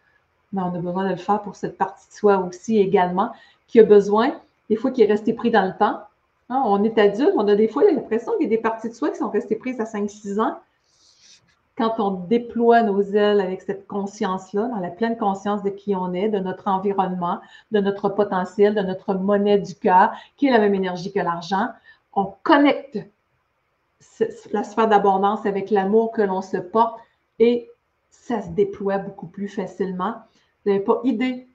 Mais on a besoin de le faire pour cette partie de soi aussi également, qui a besoin, des fois, qui est resté pris dans le temps. Hein, on est adulte, on a des fois l'impression qu'il y a des parties de soi qui sont restées prises à 5-6 ans. Quand on déploie nos ailes avec cette conscience-là, dans la pleine conscience de qui on est, de notre environnement, de notre potentiel, de notre monnaie du cœur, qui est la même énergie que l'argent, on connecte la sphère d'abondance avec l'amour que l'on se porte et ça se déploie beaucoup plus facilement. Vous n'avez pas idée.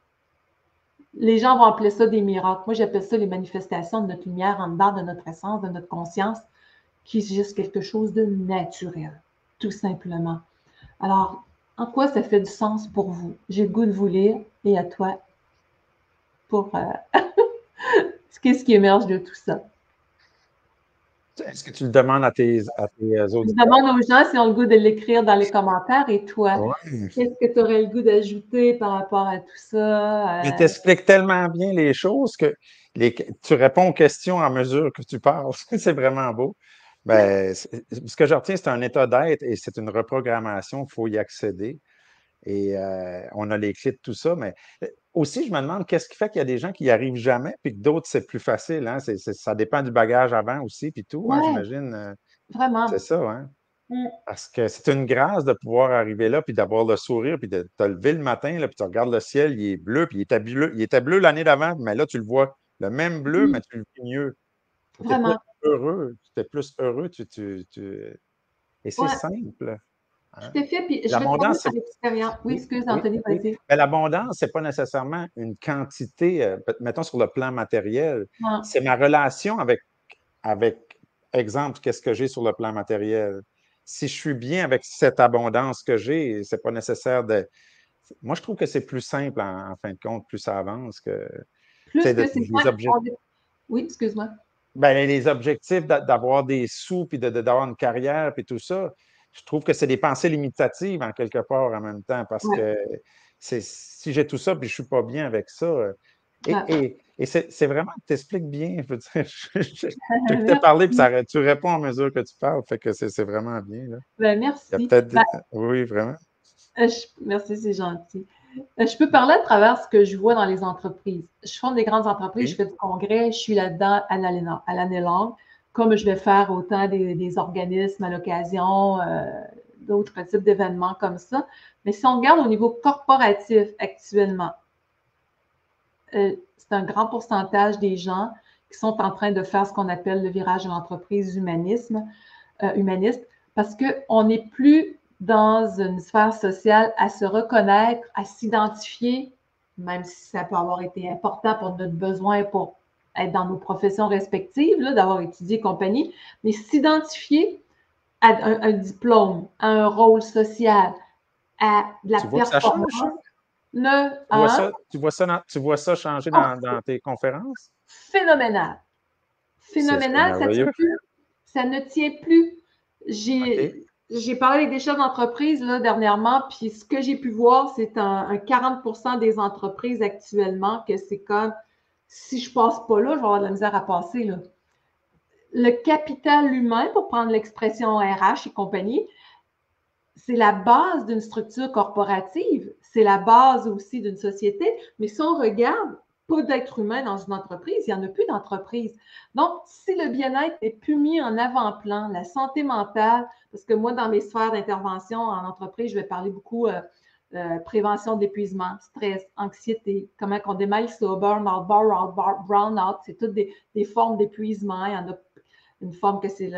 Les gens vont appeler ça des miracles. Moi, j'appelle ça les manifestations de notre lumière en dedans de notre essence, de notre conscience, qui est juste quelque chose de naturel, tout simplement. Alors, en quoi ça fait du sens pour vous? J'ai le goût de vous lire et à toi pour qu'est-ce qui émerge de tout ça. Est-ce que tu le demandes à tes Je auditeurs? demande aux gens s'ils ont le goût de l'écrire dans les commentaires et toi, Ouais. qu'est-ce que tu aurais le goût d'ajouter par rapport à tout Mais ça? tu expliques tellement bien les choses que tu réponds aux questions à mesure que tu parles. C'est vraiment beau. Ben, ce que je retiens, c'est un état d'être et c'est une reprogrammation. Il faut y accéder. Et on a les clés de tout ça. Mais aussi, je me demande qu'est-ce qui fait qu'il y a des gens qui n'y arrivent jamais, puis que d'autres, c'est plus facile. Hein? Ça dépend du bagage avant aussi, puis tout, hein, Ouais, j'imagine. C'est vraiment. ça, hein? Mm. Parce que c'est une grâce de pouvoir arriver là, puis d'avoir le sourire, puis de te lever le matin, là, puis tu regardes le ciel, il est bleu, puis il était bleu l'année d'avant, mais là, tu le vois. Le même bleu, mais Oui, tu le vis mieux. Tu es plus vraiment. heureux. Tu es plus heureux. Et c'est Ouais, simple. Hein? tout à fait. Puis je vais te parler L'abondance, c'est. par expérience. Oui, Oui, excuse, oui, Anthony, oui. vas-y. Mais l'abondance, c'est pas nécessairement une quantité, mettons sur le plan matériel. Ouais. C'est ma relation avec, exemple, qu'est-ce que j'ai sur le plan matériel. Si je suis bien avec cette abondance que j'ai, c'est pas nécessaire de. Moi, je trouve que c'est plus simple en fin de compte, plus ça avance que. Tu Plus sais, que c'est les simple, objets. oui, excuse-moi. Ben, les objectifs d'avoir des sous, puis d'avoir une carrière, puis tout ça, je trouve que c'est des pensées limitatives en quelque part en même temps, parce Ouais, que si j'ai tout ça, puis je ne suis pas bien avec ça, ouais. et c'est vraiment, tu expliques bien, je veux dire, je t'écoutais parler, puis Merci. tu réponds à mesure que tu parles, fait que c'est vraiment bien, là. Ben, Il y a merci. peut-être, Ben, oui, vraiment. merci, c'est gentil. Je peux parler à travers ce que je vois dans les entreprises. Je fonde des grandes entreprises, je Oui, fais du congrès, je suis là-dedans à l'année longue, comme je vais faire autant des organismes à l'occasion, d'autres types d'événements comme ça. Mais si on regarde au niveau corporatif actuellement, c'est un grand pourcentage des gens qui sont en train de faire ce qu'on appelle le virage de l'entreprise humaniste, parce qu'on n'est plus dans une sphère sociale à se reconnaître, à s'identifier, même si ça peut avoir été important pour notre besoin pour être dans nos professions respectives, d'avoir étudié et compagnie, mais s'identifier à un diplôme, à un rôle social, à de la tu vois que ça change, ça? performance, un Tu vois ça changer dans tes conférences? phénoménal. C'est Phénoménal, merveilleux. ça ne tient plus. OK. J'ai parlé avec des chefs d'entreprise dernièrement, puis ce que j'ai pu voir, c'est un 40% des entreprises actuellement que c'est comme si je passe pas là, je vais avoir de la misère à passer. Là. Le capital humain, pour prendre l'expression RH et compagnie, c'est la base d'une structure corporative, c'est la base aussi d'une société, mais si on regarde, pas d'être humain dans une entreprise, il n'y en a plus d'entreprise. Donc, si le bien-être n'est plus mis en avant-plan, la santé mentale, parce que moi, dans mes sphères d'intervention en entreprise, je vais parler beaucoup prévention d'épuisement, stress, anxiété, comment on démêle ça, burn-out, brown-out, c'est toutes des formes d'épuisement. Il y en a une forme que c'est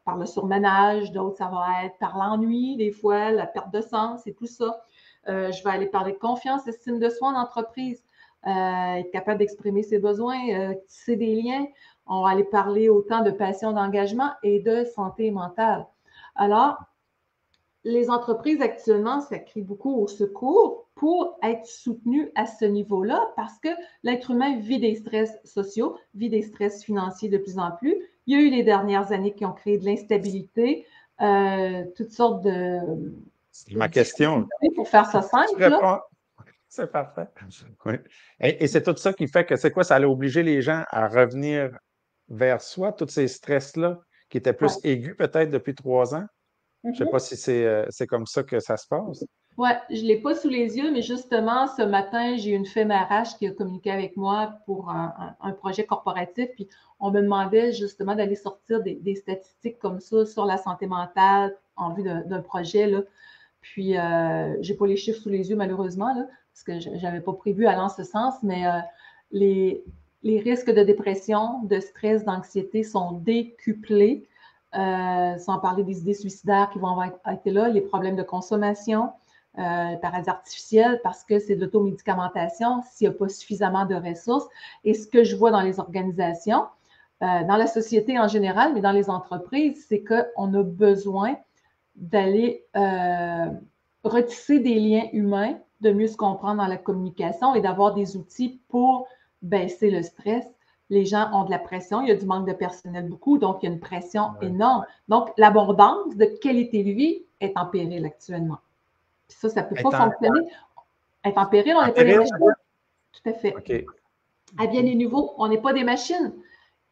par le surmenage, d'autres, ça va être par l'ennui, des fois, la perte de sens et tout ça. Je vais aller parler de confiance, estime de soi en entreprise, être capable d'exprimer ses besoins, tisser des liens. On va aller parler autant de passion, d'engagement et de santé mentale. Alors, les entreprises actuellement, ça crie beaucoup au secours pour être soutenues à ce niveau-là parce que l'être humain vit des stress sociaux, vit des stress financiers de plus en plus. Il y a eu les dernières années qui ont créé de l'instabilité, toutes sortes de... C'est ma question. Pour faire ça simple, là. C'est parfait. Oui. Et c'est tout ça qui fait que c'est quoi? Ça allait obliger les gens à revenir vers soi, tous ces stress-là qui étaient plus aigus peut-être depuis 3 ans? Je ne sais pas si c'est comme ça que ça se passe. Oui, je ne l'ai pas sous les yeux, mais justement, ce matin, j'ai une femme RH qui a communiqué avec moi pour un projet corporatif. Puis on me demandait justement d'aller sortir des statistiques comme ça sur la santé mentale en vue d'un projet, là. Puis, je n'ai pas les chiffres sous les yeux, malheureusement, là, parce que je n'avais pas prévu aller en ce sens, mais les risques de dépression, de stress, d'anxiété sont décuplés. Sans parler des idées suicidaires qui vont être là, les problèmes de consommation, paradis artificiels, parce que c'est de l'automédicamentation s'il n'y a pas suffisamment de ressources. Et ce que je vois dans les organisations, dans la société en général, mais dans les entreprises, c'est qu'on a besoin d'aller retisser des liens humains, de mieux se comprendre dans la communication et d'avoir des outils pour baisser le stress. Les gens ont de la pression, il y a du manque de personnel beaucoup, donc il y a une pression énorme. Donc, l'abondance de qualité de vie est en péril actuellement. Puis ça ne peut pas fonctionner. Être en péril, on n'est pas des machines. Tout à fait. Okay. À bien des niveaux, on n'est pas des machines.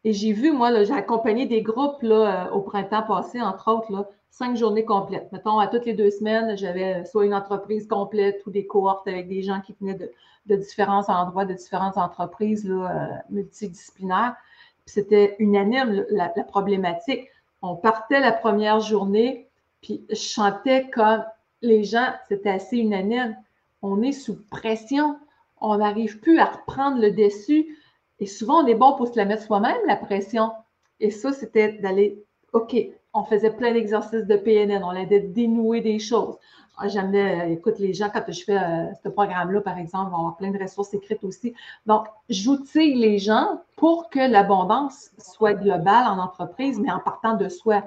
Et j'ai vu, moi, j'ai accompagné des groupes là, au printemps passé, entre autres, là, 5 journées complètes. Mettons, à toutes les 2 semaines, j'avais soit une entreprise complète ou des cohortes avec des gens qui venaient de différents endroits, de différentes entreprises là, multidisciplinaires. Puis c'était unanime, la problématique. On partait la première journée, puis je chantais comme les gens, c'était assez unanime. On est sous pression. On n'arrive plus à reprendre le dessus. Et souvent, on est bon pour se la mettre soi-même, la pression. Et ça, c'était d'aller, OK, on faisait plein d'exercices de PNN, on allait dénouer des choses. J'aimais, écoute, les gens, quand je fais ce programme-là, par exemple, vont avoir plein de ressources écrites aussi. Donc, j'outille les gens pour que l'abondance soit globale en entreprise, mais en partant de soi.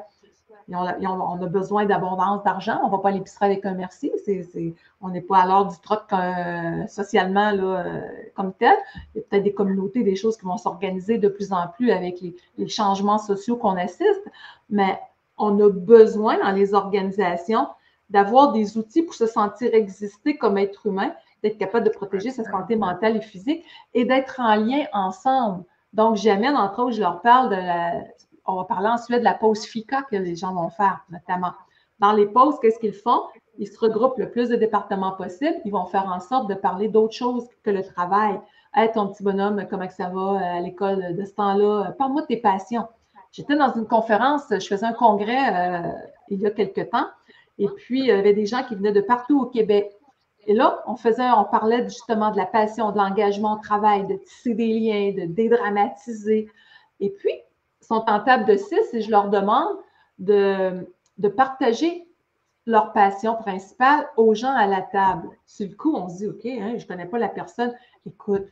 Et on a besoin d'abondance d'argent. On ne va pas à l'épicerie avec un merci. On n'est pas à l'heure du troc socialement là, comme tel. Il y a peut-être des communautés, des choses qui vont s'organiser de plus en plus avec les changements sociaux qu'on assiste. Mais on a besoin dans les organisations d'avoir des outils pour se sentir exister comme être humain, d'être capable de protéger sa santé mentale et physique et d'être en lien ensemble. Donc, j'amène, entre autres, je leur parle on va parler ensuite de la pause FICA que les gens vont faire, notamment. Dans les pauses, qu'est-ce qu'ils font? Ils se regroupent le plus de départements possible. Ils vont faire en sorte de parler d'autres choses que le travail. Hey, ton petit bonhomme, comment que ça va à l'école de ce temps-là? Parle-moi de tes passions. J'étais dans une conférence, je faisais un congrès il y a quelque temps, et puis il y avait des gens qui venaient de partout au Québec. Et là, on parlait justement de la passion, de l'engagement au travail, de tisser des liens, de dédramatiser. Et puis, sont en table de 6 et je leur demande de partager leur passion principale aux gens à la table. Sur le coup, on se dit, OK, hein, je ne connais pas la personne. Écoute,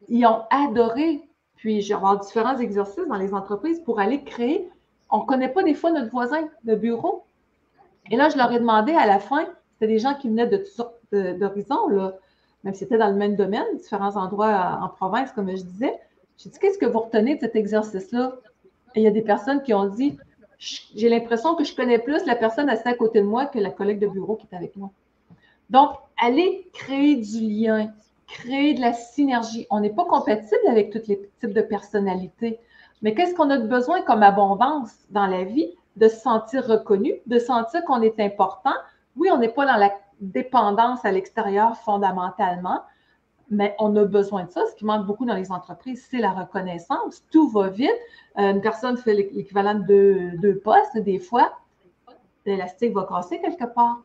ils ont adoré. Puis, je vais avoir différents exercices dans les entreprises pour aller créer. On ne connaît pas des fois notre voisin de bureau. Et là, je leur ai demandé à la fin, c'était des gens qui venaient de toutes sortes d'horizons, là, même si c'était dans le même domaine, différents endroits en province, comme je disais. J'ai dit, qu'est-ce que vous retenez de cet exercice-là? Et il y a des personnes qui ont dit, j'ai l'impression que je connais plus la personne assise à côté de moi que la collègue de bureau qui est avec moi. Donc, aller créer du lien, créer de la synergie. On n'est pas compatible avec tous les types de personnalités, mais qu'est-ce qu'on a de besoin comme abondance dans la vie? de se sentir reconnu, de sentir qu'on est important. Oui, on n'est pas dans la dépendance à l'extérieur fondamentalement, mais on a besoin de ça. Ce qui manque beaucoup dans les entreprises, c'est la reconnaissance. Tout va vite. Une personne fait l'équivalent de deux postes. Des fois, l'élastique va casser quelque part.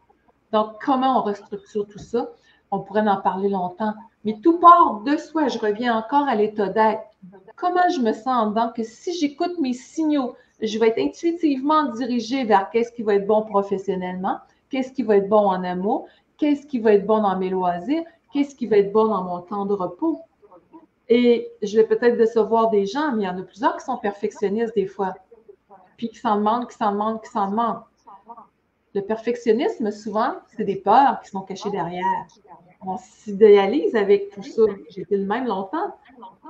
Donc, comment on restructure tout ça? On pourrait en parler longtemps. Mais tout part de soi. Je reviens encore à l'état d'être. Comment je me sens en dedans que si j'écoute mes signaux, je vais être intuitivement dirigée vers qu'est-ce qui va être bon professionnellement, qu'est-ce qui va être bon en amour, qu'est-ce qui va être bon dans mes loisirs, qu'est-ce qui va être bon dans mon temps de repos. Et je vais peut-être décevoir des gens, mais il y en a plusieurs qui sont perfectionnistes des fois, puis qui s'en demandent, qui s'en demandent, qui s'en demandent. Le perfectionnisme, souvent, c'est des peurs qui sont cachées derrière. On s'idéalise avec tout ça. J'ai été le même longtemps.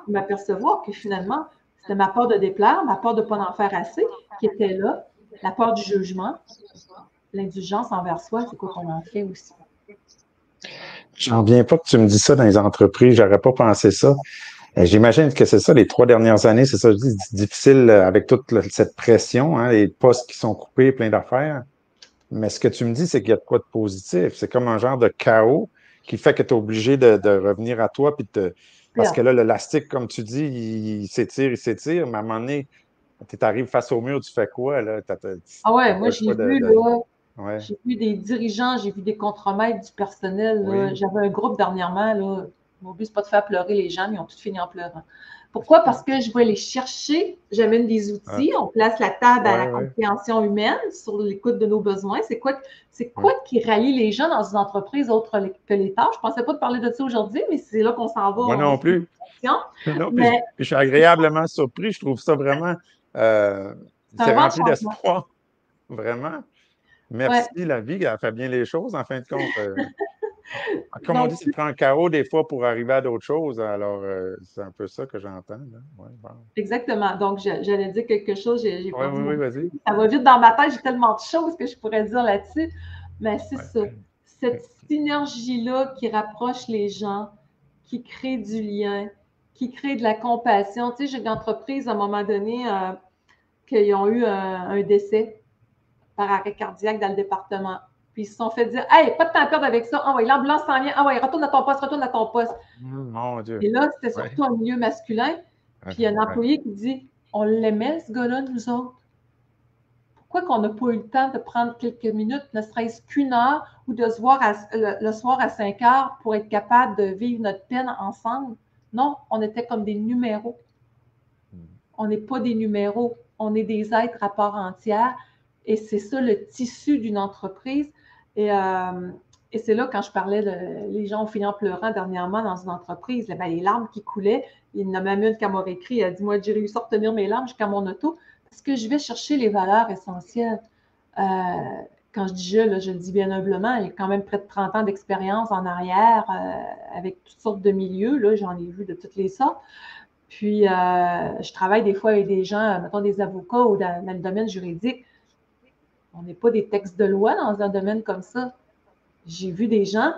M'apercevoir que finalement, c'était ma peur de déplaire, ma peur de ne pas en faire assez qui était là, la peur du jugement, l'indulgence envers soi, c'est quoi qu'on en fait aussi. J'en viens pas que tu me dis ça dans les entreprises, j'aurais pas pensé ça. J'imagine que c'est ça, les 3 dernières années, c'est ça, je dis, difficile avec toute cette pression, hein, les postes qui sont coupés, plein d'affaires. Mais ce que tu me dis, c'est qu'il y a de quoi de positif. C'est comme un genre de chaos qui fait que tu es obligé de revenir à toi. Parce que là, l'élastique, comme tu dis, il s'étire, mais à un moment donné, tu arrives face au mur, tu fais quoi, là? Ah T'as ouais, pas moi le j'ai choix vu, là, Ouais. j'ai vu des dirigeants, j'ai vu des contremaîtres du personnel. Là. Oui. J'avais un groupe dernièrement, là. Mon but, c'est pas de faire pleurer les gens, mais ils ont tous fini en pleurant. Pourquoi? Parce que je vais les chercher, j'amène des Ah, outils, on place la table à la ouais, ouais, compréhension humaine sur l'écoute de nos besoins. C'est quoi ouais. qui rallie les gens dans une entreprise autre que les tâches? Je pensais pas de parler de ça aujourd'hui, mais c'est là qu'on s'en va Moi en non plus. discussion. Non, Mais puis je suis agréablement surpris. Je trouve ça vraiment, euh, c'est un c'est vent de rempli changement. d'espoir. Vraiment. Ouais. Merci, la vie, elle fait bien les choses, en fin de compte. Comme on Donc, dit, ça prend un chaos des fois pour arriver à d'autres choses. Alors, c'est un peu ça que j'entends, là. Ouais, bon. exactement. Donc, j'allais dire quelque chose, j'ai Oui, perdu oui, mon oui, fil. vas-y. Ça va vite dans ma tête, j'ai tellement de choses que je pourrais dire là-dessus. Mais c'est Ouais. ça. Cette synergie-là qui rapproche les gens, qui crée du lien, qui crée de la compassion. Tu sais, j'ai une entreprise à un moment donné qui ont eu un décès par arrêt cardiaque dans le département. Puis ils se sont fait dire hey, pas de temps à perdre avec ça. Ah ouais, l'ambulance s'en vient. Ah ouais, retourne à ton poste, retourne à ton poste. Mon Dieu. Et là, c'était Ouais. surtout un milieu masculin. Ouais, Puis il y a un ouais. employé qui dit on l'aimait, ce gars-là, nous autres. Pourquoi qu'on n'a pas eu le temps de prendre quelques minutes, ne serait-ce qu'une heure, ou de se voir le soir à 5 heures pour être capable de vivre notre peine ensemble? Non, on était comme des numéros. On n'est pas des numéros, on est des êtres à part entière. Et c'est ça le tissu d'une entreprise. Et c'est là, quand je parlais de les gens ont fini en pleurant dernièrement dans une entreprise, ben, les larmes qui coulaient. Il y en a même une qui m'a écrit, elle a dit moi, j'ai réussi à retenir mes larmes jusqu'à mon auto parce que je vais chercher les valeurs essentielles. Euh, quand je dis je, là, je le dis bien humblement, il y a quand même près de 30 ans d'expérience en arrière avec toutes sortes de milieux. Là, j'en ai vu de toutes les sortes. Puis, je travaille des fois avec des gens, mettons des avocats ou dans le domaine juridique. On n'est pas des textes de loi dans un domaine comme ça. J'ai vu des gens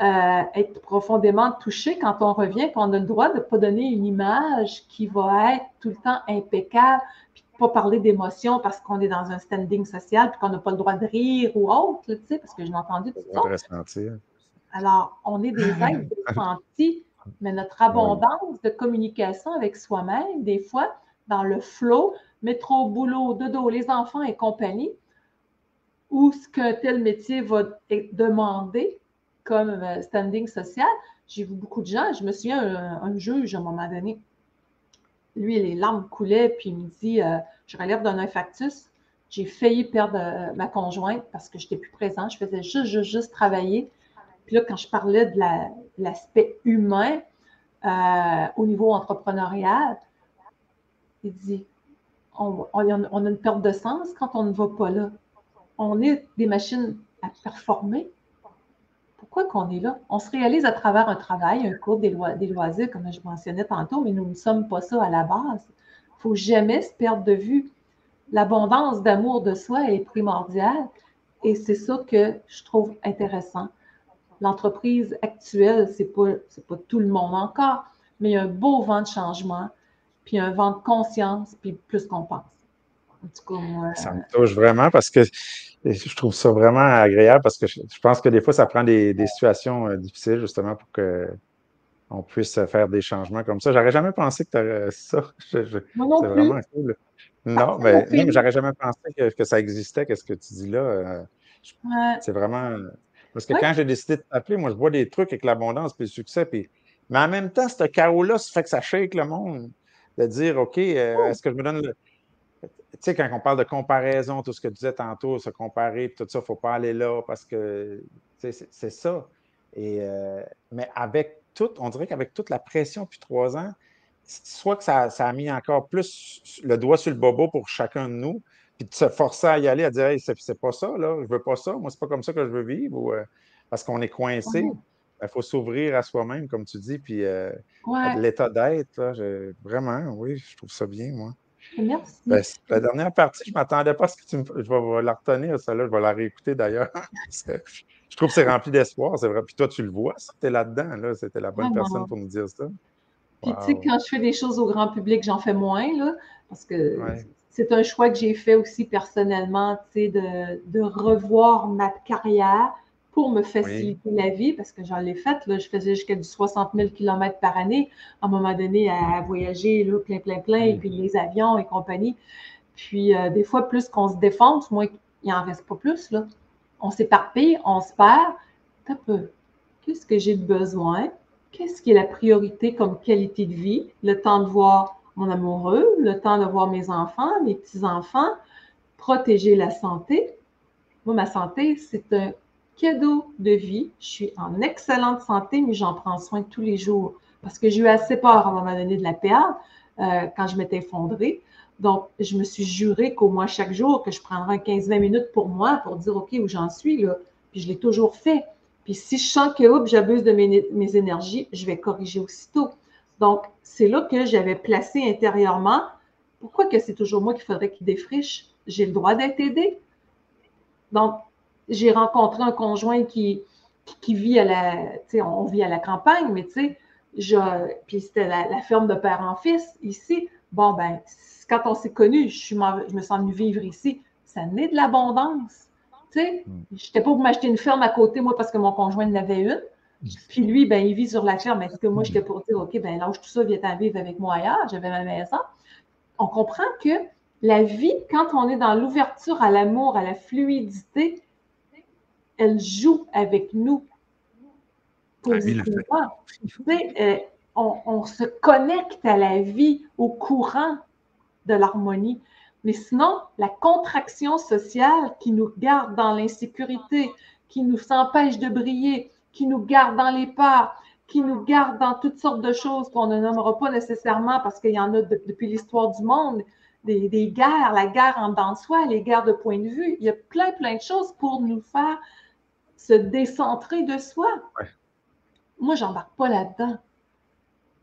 être profondément touchés quand on revient, qu'on a le droit de ne pas donner une image qui va être tout le temps impeccable, puis de ne pas parler d'émotion parce qu'on est dans un standing social, puis qu'on n'a pas le droit de rire ou autre, tu sais, parce que je l'ai entendu Le tout droit ça. de ressentir. Alors, on est des êtres de sentis, mais notre Oui. abondance de communication avec soi-même, des fois, dans le flow, métro, boulot, dodo, les enfants et compagnie, ou ce qu'un tel métier va demander comme standing social. J'ai vu beaucoup de gens, je me souviens, un juge à un moment donné, lui, les larmes coulaient, puis il me dit je relève d'un infarctus. J'ai failli perdre ma conjointe parce que je n'étais plus présente. Je faisais juste travailler. Puis là, quand je parlais de l'aspect humain au niveau entrepreneurial, il dit on a une perte de sens quand on ne va pas là. On est des machines à performer. Pourquoi qu'on est là? On se réalise à travers un travail, un cours, des loisirs, comme je mentionnais tantôt, mais nous ne sommes pas ça à la base. Il ne faut jamais se perdre de vue. L'abondance d'amour de soi est primordiale et c'est ça que je trouve intéressant. L'entreprise actuelle, c'est pas tout le monde encore, mais il y a un beau vent de changement, puis un vent de conscience, puis plus qu'on pense. En tout cas, moi, Ça me touche vraiment parce que je trouve ça vraiment agréable parce que je pense que des fois, ça prend des situations difficiles justement pour que on puisse faire des changements comme ça. J'aurais jamais pensé que tu aurais ça. moi non C'est plus. vraiment cool. Parfois, mon Non, mais feeling. j'aurais jamais pensé que ça existait, qu'est-ce que tu dis là. Je- Ouais. c'est vraiment. Parce que Ouais. quand j'ai décidé de t'appeler, moi, je vois des trucs avec l'abondance puis le succès. Mais en même temps, ce chaos-là, ça fait que ça shake le monde. De dire, OK, est-ce que je me donne le. Tu sais, quand on parle de comparaison, tout ce que tu disais tantôt, se comparer, tout ça, il ne faut pas aller là parce que c'est ça. Et, mais avec tout, on dirait qu'avec toute la pression depuis 3 ans, soit que ça a mis encore plus le doigt sur le bobo pour chacun de nous, puis de se forcer à y aller, à dire hey, c'est pas ça, là, je veux pas ça, moi, c'est pas comme ça que je veux vivre, ou, parce qu'on est coincé. Ouais. Il faut s'ouvrir à soi-même, comme tu dis, puis Ouais. l'état d'être, là, vraiment, oui, je trouve ça bien, moi. Ben, Merci. la dernière partie, je ne m'attendais pas à ce que tu me. Je vais la retenir, celle-là, je vais la réécouter d'ailleurs. Parce que je trouve que c'est rempli d'espoir, c'est vrai. Puis toi, tu le vois, ça, t'es là-dedans, là. C'était la bonne personne Vraiment. pour nous dire ça. Puis, tu sais, Wow. quand je fais des choses au grand public, j'en fais moins, là, parce que Ouais. c'est un choix que j'ai fait aussi personnellement, tu sais, de revoir ma carrière pour me Oui. faciliter la vie, parce que j'en l'ai faite, là, je faisais jusqu'à du 60 000 km par année, à un moment donné, à voyager, là, plein, plein, plein, et Mm. puis les avions et compagnie. Puis, des fois, plus qu'on se défonce, moins il en reste pas plus, là. On s'éparpille, on se perd. T'as peu. Qu'est-ce que j'ai besoin? Qu'est-ce qui est la priorité comme qualité de vie? Le temps de voir mon amoureux, le temps de voir mes enfants, mes petits-enfants, protéger la santé. Moi, ma santé, c'est un cadeau de vie. Je suis en excellente santé, mais j'en prends soin tous les jours parce que j'ai eu assez peur à un moment donné de la perdre quand je m'étais effondrée. Donc, je me suis juré qu'au moins chaque jour, que je prendrais 15-20 minutes pour moi pour dire, OK, où j'en suis, là. Puis je l'ai toujours fait. Puis si je sens que j'abuse de mes énergies, je vais corriger aussitôt. Donc, c'est là que j'avais placé intérieurement. Pourquoi que c'est toujours moi qu'il faudrait qu'il défriche? J'ai le droit d'être aidé. Donc, j'ai rencontré un conjoint qui vit à la, tu sais, on vit à la campagne, mais tu sais, puis c'était la ferme de père en fils ici. Bon, ben, quand on s'est connus, je me sens venue vivre ici. Ça naît de l'abondance. Tu sais, Mm. je n'étais pas pour m'acheter une ferme à côté, moi, parce que mon conjoint en avait une. Puis lui, ben, il vit sur la ferme. Est-ce que moi, j'étais pour dire, OK, ben, lâche tout ça, viens vivre avec moi ailleurs. J'avais ma maison. On comprend que la vie, quand on est dans l'ouverture à l'amour, à la fluidité, elle joue avec nous La vie le fait. positivement. Tu sais, on se connecte à la vie, au courant de l'harmonie. Mais sinon, la contraction sociale qui nous garde dans l'insécurité, qui nous empêche de briller, qui nous garde dans les peurs, qui nous garde dans toutes sortes de choses qu'on ne nommera pas nécessairement parce qu'il y en a depuis l'histoire du monde, des guerres, la guerre en dedans de soi, les guerres de point de vue. Il y a plein, plein de choses pour nous faire se décentrer de soi. Ouais. Moi, j'embarque pas là-dedans.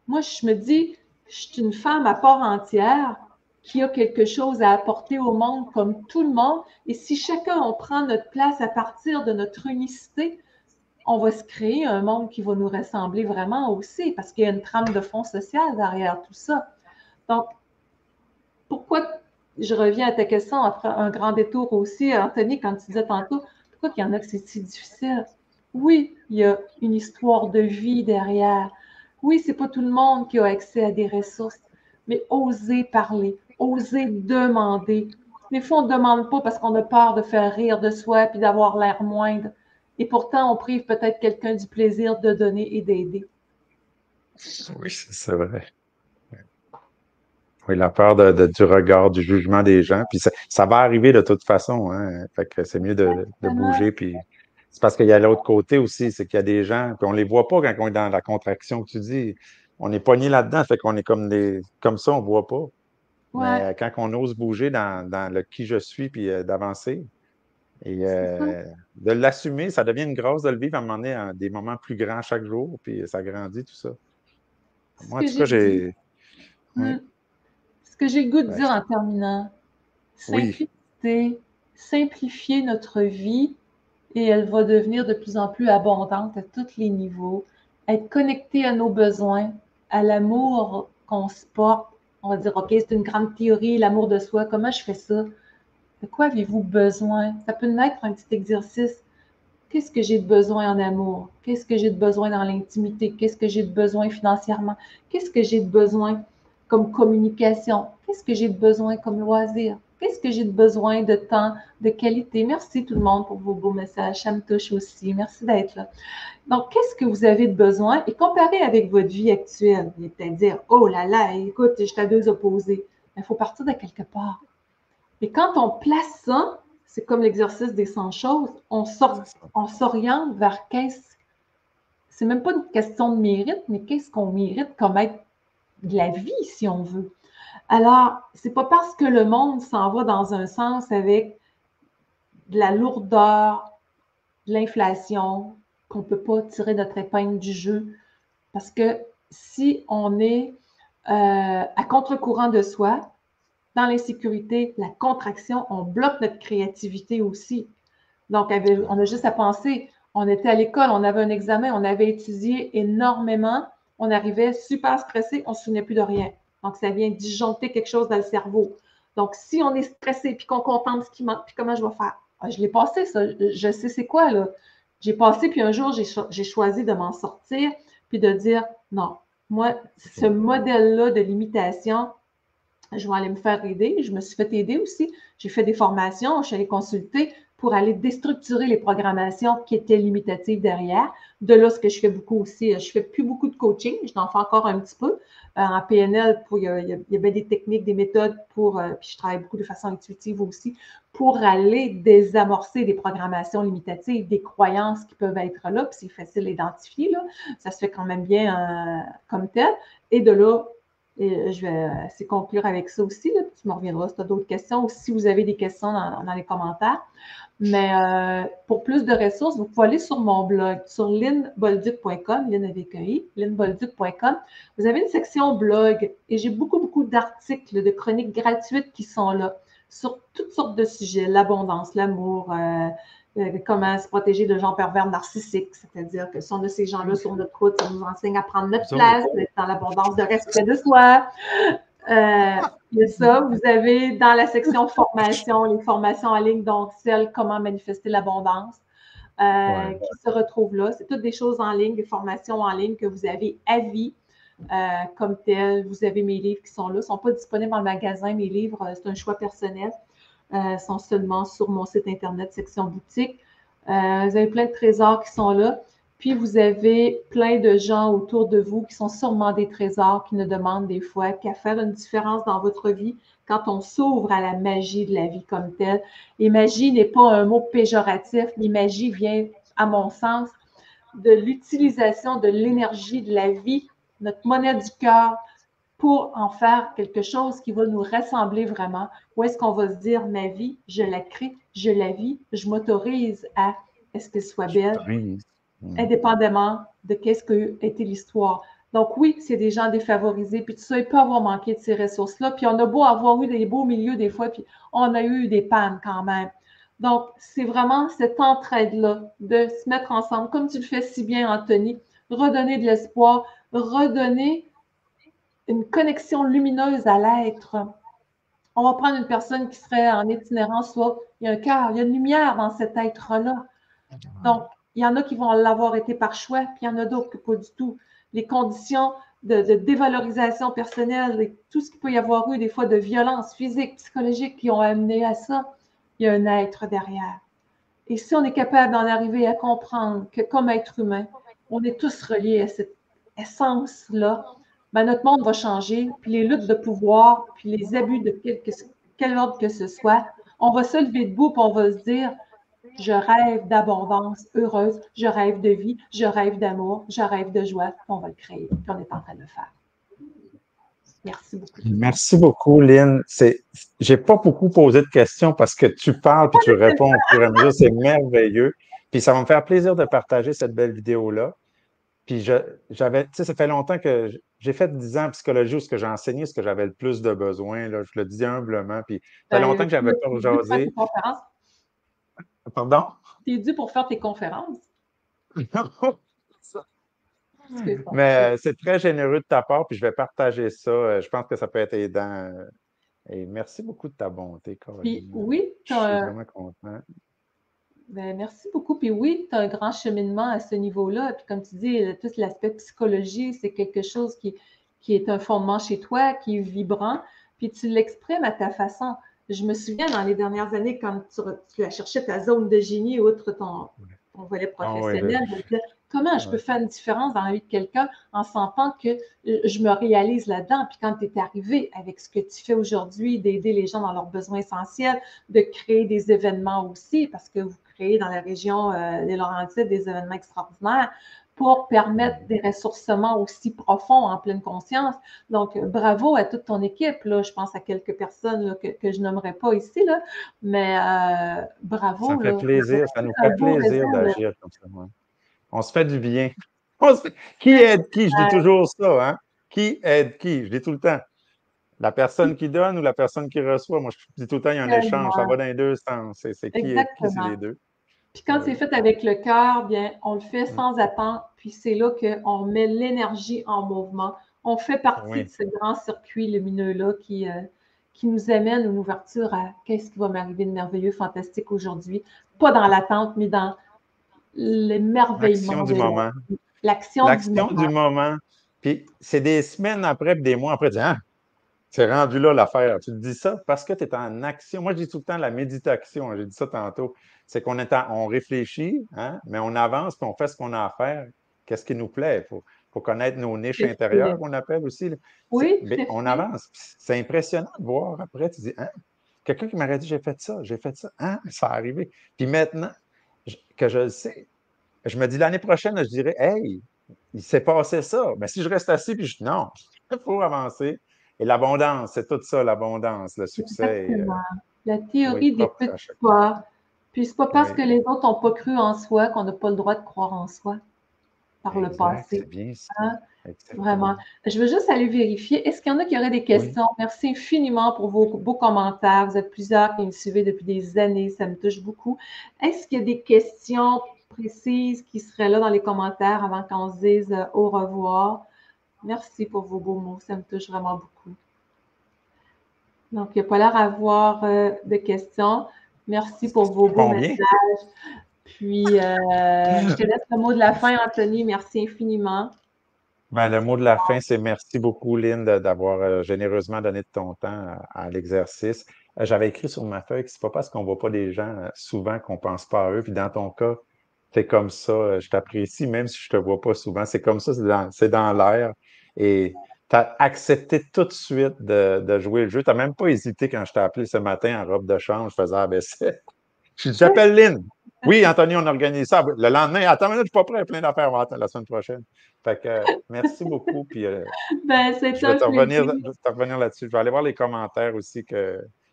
Moi, je me dis, je suis une femme à part entière qui a quelque chose à apporter au monde comme tout le monde. Et si chacun, on prend notre place à partir de notre unicité, on va se créer un monde qui va nous ressembler vraiment aussi, parce qu'il y a une trame de fond social derrière tout ça. Donc, pourquoi, je reviens à ta question après un grand détour aussi, Anthony, quand tu disais tantôt, pourquoi qu'il y en a que c'est si difficile? Oui, il y a une histoire de vie derrière. Oui, c'est pas tout le monde qui a accès à des ressources, mais oser parler, oser demander. Des fois, on ne demande pas parce qu'on a peur de faire rire de soi puis d'avoir l'air moindre. Et pourtant, on prive peut-être quelqu'un du plaisir de donner et d'aider. Oui, c'est vrai. Oui, la peur du regard, du jugement des gens. Puis ça va arriver de toute façon, hein. Fait que c'est mieux de Vraiment. bouger. Puis c'est parce qu'il y a l'autre côté aussi, c'est qu'il y a des gens, puis on les voit pas quand on est dans la contraction que tu dis. On est pogné là-dedans, fait qu'on est comme ça, on voit pas. Ouais, Mais quand on ose bouger dans le qui je suis, puis d'avancer et c'est ça. de l'assumer, ça devient une grâce de le vivre à un moment donné, des moments plus grands chaque jour, puis ça grandit tout ça. Ce Moi, en que tout cas, j'ai dit. j'ai. Oui. Hmm. Ce que j'ai le goût de Ben, dire en terminant, oui. simplicité, simplifier notre vie et elle va devenir de plus en plus abondante à tous les niveaux. Être connecté à nos besoins, à l'amour qu'on se porte, On va dire, OK, c'est une grande théorie, l'amour de soi. Comment je fais ça? De quoi avez-vous besoin? Ça peut naître un petit exercice. Qu'est-ce que j'ai de besoin en amour? Qu'est-ce que j'ai de besoin dans l'intimité? Qu'est-ce que j'ai de besoin financièrement? Qu'est-ce que j'ai de besoin comme communication? Qu'est-ce que j'ai de besoin comme loisir? Qu'est-ce que j'ai de besoin de temps, de qualité? Merci tout le monde pour vos beaux messages. Ça me touche aussi. Merci d'être là. Donc, qu'est-ce que vous avez de besoin? Et comparé avec votre vie actuelle, vous allez peut-être dire, oh là là, écoute, je suis à deux opposés. Il faut partir de quelque part. Et quand on place ça, c'est comme l'exercice des 100 choses, on s'oriente vers qu'est-ce. C'est même pas une question de mérite, mais qu'est-ce qu'on mérite comme être de la vie, si on veut. Alors, c'est pas parce que le monde s'en va dans un sens avec de la lourdeur, de l'inflation, qu'on peut pas tirer notre épingle du jeu. Parce que si on est à contre-courant de soi, dans l'insécurité, la contraction, on bloque notre créativité aussi. Donc, on a juste à penser, on était à l'école, on avait un examen, on avait étudié énormément, on arrivait super stressé, on ne se souvenait plus de rien. Donc, ça vient disjoncter quelque chose dans le cerveau. Donc, si on est stressé puis qu'on contemple ce qui manque, puis comment je vais faire? Ah, je l'ai passé, ça. Je sais c'est quoi, là. J'ai passé, puis un jour, j'ai choisi de m'en sortir, puis de dire, non, moi, ce modèle-là de limitation, je vais aller me faire aider. Je me suis fait aider aussi. J'ai fait des formations, je suis allée consulter pour aller déstructurer les programmations qui étaient limitatives derrière. De là, ce que je fais beaucoup aussi, je fais plus beaucoup de coaching, je n'en fais encore un petit peu. En PNL, il y a bien des techniques, des méthodes pour, puis je travaille beaucoup de façon intuitive aussi, pour aller désamorcer des programmations limitatives, des croyances qui peuvent être là, puis c'est facile à identifier, là. Ça se fait quand même bien comme tel. Et de là, et je vais essayer de conclure avec ça aussi. Là, tu me reviendras si tu as d'autres questions ou si vous avez des questions dans les commentaires. Mais pour plus de ressources, vous pouvez aller sur mon blog, sur lynnebolduc.com, Lynne avec un i, lynnebolduc.com. Vous avez une section blog et j'ai beaucoup, beaucoup d'articles, de chroniques gratuites qui sont là sur toutes sortes de sujets, l'abondance, l'amour, comment se protéger de gens pervers narcissiques, c'est-à-dire que si on a ces gens-là sur notre route, ça nous enseigne à prendre notre place, d'être dans l'abondance de respect de soi. Il y a ça. Vous avez dans la section formation, les formations en ligne, donc celles comment manifester l'abondance, qui se retrouvent là. C'est toutes des choses en ligne, des formations en ligne que vous avez à vie. Comme tel, vous avez mes livres qui sont là. Ils ne sont pas disponibles en magasin, mes livres, c'est un choix personnel. Sont seulement sur mon site internet, section boutique. Vous avez plein de trésors qui sont là. Puis, vous avez plein de gens autour de vous qui sont sûrement des trésors qui ne demandent des fois qu'à faire une différence dans votre vie quand on s'ouvre à la magie de la vie comme telle. Et magie n'est pas un mot péjoratif, mais magie vient, à mon sens, de l'utilisation de l'énergie de la vie, notre monnaie du cœur, pour en faire quelque chose qui va nous rassembler vraiment. Où est-ce qu'on va se dire, ma vie, je la crée, je la vis, je m'autorise à est-ce qu'elle soit belle, indépendamment de qu'est-ce qu'a été l'histoire. Donc oui, c'est des gens défavorisés, puis tout ça, ils peuvent avoir manqué de ces ressources-là, puis on a beau avoir eu des beaux milieux des fois, puis on a eu des pannes quand même. Donc, c'est vraiment cette entraide-là de se mettre ensemble, comme tu le fais si bien, Anthony, redonner de l'espoir, redonner une connexion lumineuse à l'être. On va prendre une personne qui serait en itinérance, soit il y a un cœur, il y a une lumière dans cet être-là. Donc, il y en a qui vont l'avoir été par choix, puis il y en a d'autres que pas du tout. Les conditions de dévalorisation personnelle, et tout ce qu'il peut y avoir eu des fois de violence physique, psychologique qui ont amené à ça, il y a un être derrière. Et si on est capable d'en arriver à comprendre que comme être humain, on est tous reliés à cette essence-là, ben notre monde va changer, puis les luttes de pouvoir, puis les abus de quel ordre que ce soit, on va se lever debout, puis on va se dire, je rêve d'abondance heureuse, je rêve de vie, je rêve d'amour, je rêve de joie, puis on va le créer, puis on est en train de le faire. Merci beaucoup. Merci beaucoup, Lynne. J'ai pas beaucoup posé de questions parce que tu parles puis tu réponds au fur et à mesure. C'est merveilleux. Puis ça va me faire plaisir de partager cette belle vidéo-là. Puis j'avais, tu sais, ça fait longtemps que j'ai fait 10 ans en psychologie où ce que j'ai enseigné, ce que j'avais le plus de besoin, là, je le dis humblement. Puis ça fait longtemps que j'avais pas jasé. Pardon? Tu es dû pour faire tes conférences. C'est bon. Mais c'est très généreux de ta part, puis je vais partager ça. Je pense que ça peut être aidant. Et merci beaucoup de ta bonté, Puis Caroline. oui, Je suis vraiment content. ben, merci beaucoup. Puis oui, tu as un grand cheminement à ce niveau-là. Puis comme tu dis, tout l'aspect psychologie, c'est quelque chose qui est un fondement chez toi, qui est vibrant. Puis tu l'exprimes à ta façon. Je me souviens dans les dernières années, quand tu as cherché ta zone de génie outre ton volet Ah oui, professionnel, de dire comment je peux faire une différence dans la vie de quelqu'un en sentant que je me réalise là-dedans. Puis quand tu es arrivé avec ce que tu fais aujourd'hui, d'aider les gens dans leurs besoins essentiels, de créer des événements aussi, parce que vous créez dans la région des Laurentides des événements extraordinaires pour permettre des ressourcements aussi profonds en pleine conscience. Donc, bravo à toute ton équipe. Là. Je pense à quelques personnes là, que je nommerai pas ici, là, mais ça bravo. me fait Là. plaisir, ça nous Un fait beau plaisir réseau. Là. d'agir comme ça. Ouais. On se fait du bien. Qui aide qui? Je dis toujours ça, hein? Qui aide qui? Je dis tout le temps. La personne qui donne ou la personne qui reçoit? Moi, je dis tout le temps, il y a un échange. Ça va dans les deux sens. C'est qui aide qui? C'est Exactement. les deux. Puis quand c'est Oui. fait avec le cœur, bien, on le fait sans attendre. Puis c'est là qu'on met l'énergie en mouvement. On fait partie de Oui. ce grand circuit lumineux-là qui nous amène une ouverture à qu'est-ce qui va m'arriver de merveilleux, fantastique aujourd'hui. Pas dans l'attente, mais dans L'action l'émerveillement du de moment. l'action du L'action du moment. moment. Puis c'est des semaines après, puis des mois après, tu dis, ah, c'est rendu là l'affaire. Tu te dis ça parce que tu es en action. Moi, je dis tout le temps la méditation. J'ai dit ça tantôt. C'est qu'on est on réfléchit, hein, mais on avance puis on fait ce qu'on a à faire. Qu'est-ce qui nous plaît? Il faut connaître nos niches intérieures, qu'on appelle aussi. Là. Oui, tout Mais à on fait. avance. C'est impressionnant de voir après. Tu dis, hein, quelqu'un qui m'aurait dit, j'ai fait ça. Hein, ça a arrivé. Puis maintenant que je le sais, je me dis l'année prochaine, je dirais, hey, il s'est passé ça. Mais si je reste assis, puis non, il faut avancer. Et l'abondance, c'est tout ça, l'abondance, le succès, Exactement. La oui, théorie des propre à petits chacun. pas. Puis c'est pas parce que Oui, les autres n'ont pas cru en soi qu'on n'a pas le droit de croire en soi par le exact, passé. c'est bien ça. Hein? Vraiment. Exactement. Je veux juste aller vérifier. Est-ce qu'il y en a qui auraient des Oui. questions? Merci infiniment pour vos beaux commentaires. Vous êtes plusieurs qui me suivez depuis des années. Ça me touche beaucoup. Est-ce qu'il y a des questions précises qui seraient là dans les commentaires avant qu'on se dise au revoir? Merci pour vos beaux mots. Ça me touche vraiment beaucoup. Donc, il n'y a pas l'air d'avoir de questions. Merci pour vos Ça beaux convient? messages. Puis, je te laisse le mot de la fin, Anthony. Merci infiniment. Ben, le mot de la fin, c'est merci beaucoup, Lynn, d'avoir généreusement donné de ton temps à l'exercice. J'avais écrit sur ma feuille que c'est pas parce qu'on voit pas des gens souvent qu'on pense pas à eux. Puis dans ton cas, c'est comme ça. Je t'apprécie, même si je te vois pas souvent. C'est comme ça, c'est dans l'air. Et tu as accepté tout de suite de jouer le jeu. Tu n'as même pas hésité quand je t'ai appelé ce matin en robe de chambre. Je faisais ABC. J'appelle Lynn. Oui, Anthony, on organise ça. Le lendemain, attends, je ne suis pas prêt, plein d'affaires la semaine prochaine. Fait que merci beaucoup. Puis Ben, c'est je vais un plaisir. te revenir là-dessus. Je vais aller voir les commentaires aussi que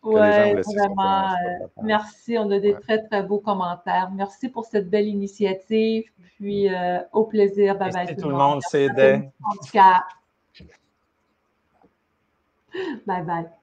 les gens ont Oui, laissés vraiment. sur ta page. Merci. On a des Ouais. très, très beaux commentaires. Merci pour cette belle initiative. Puis, au plaisir. Bye Et bye si tout le tout le monde. monde Merci, Anthony, s'aidait, du cœur. Bye bye.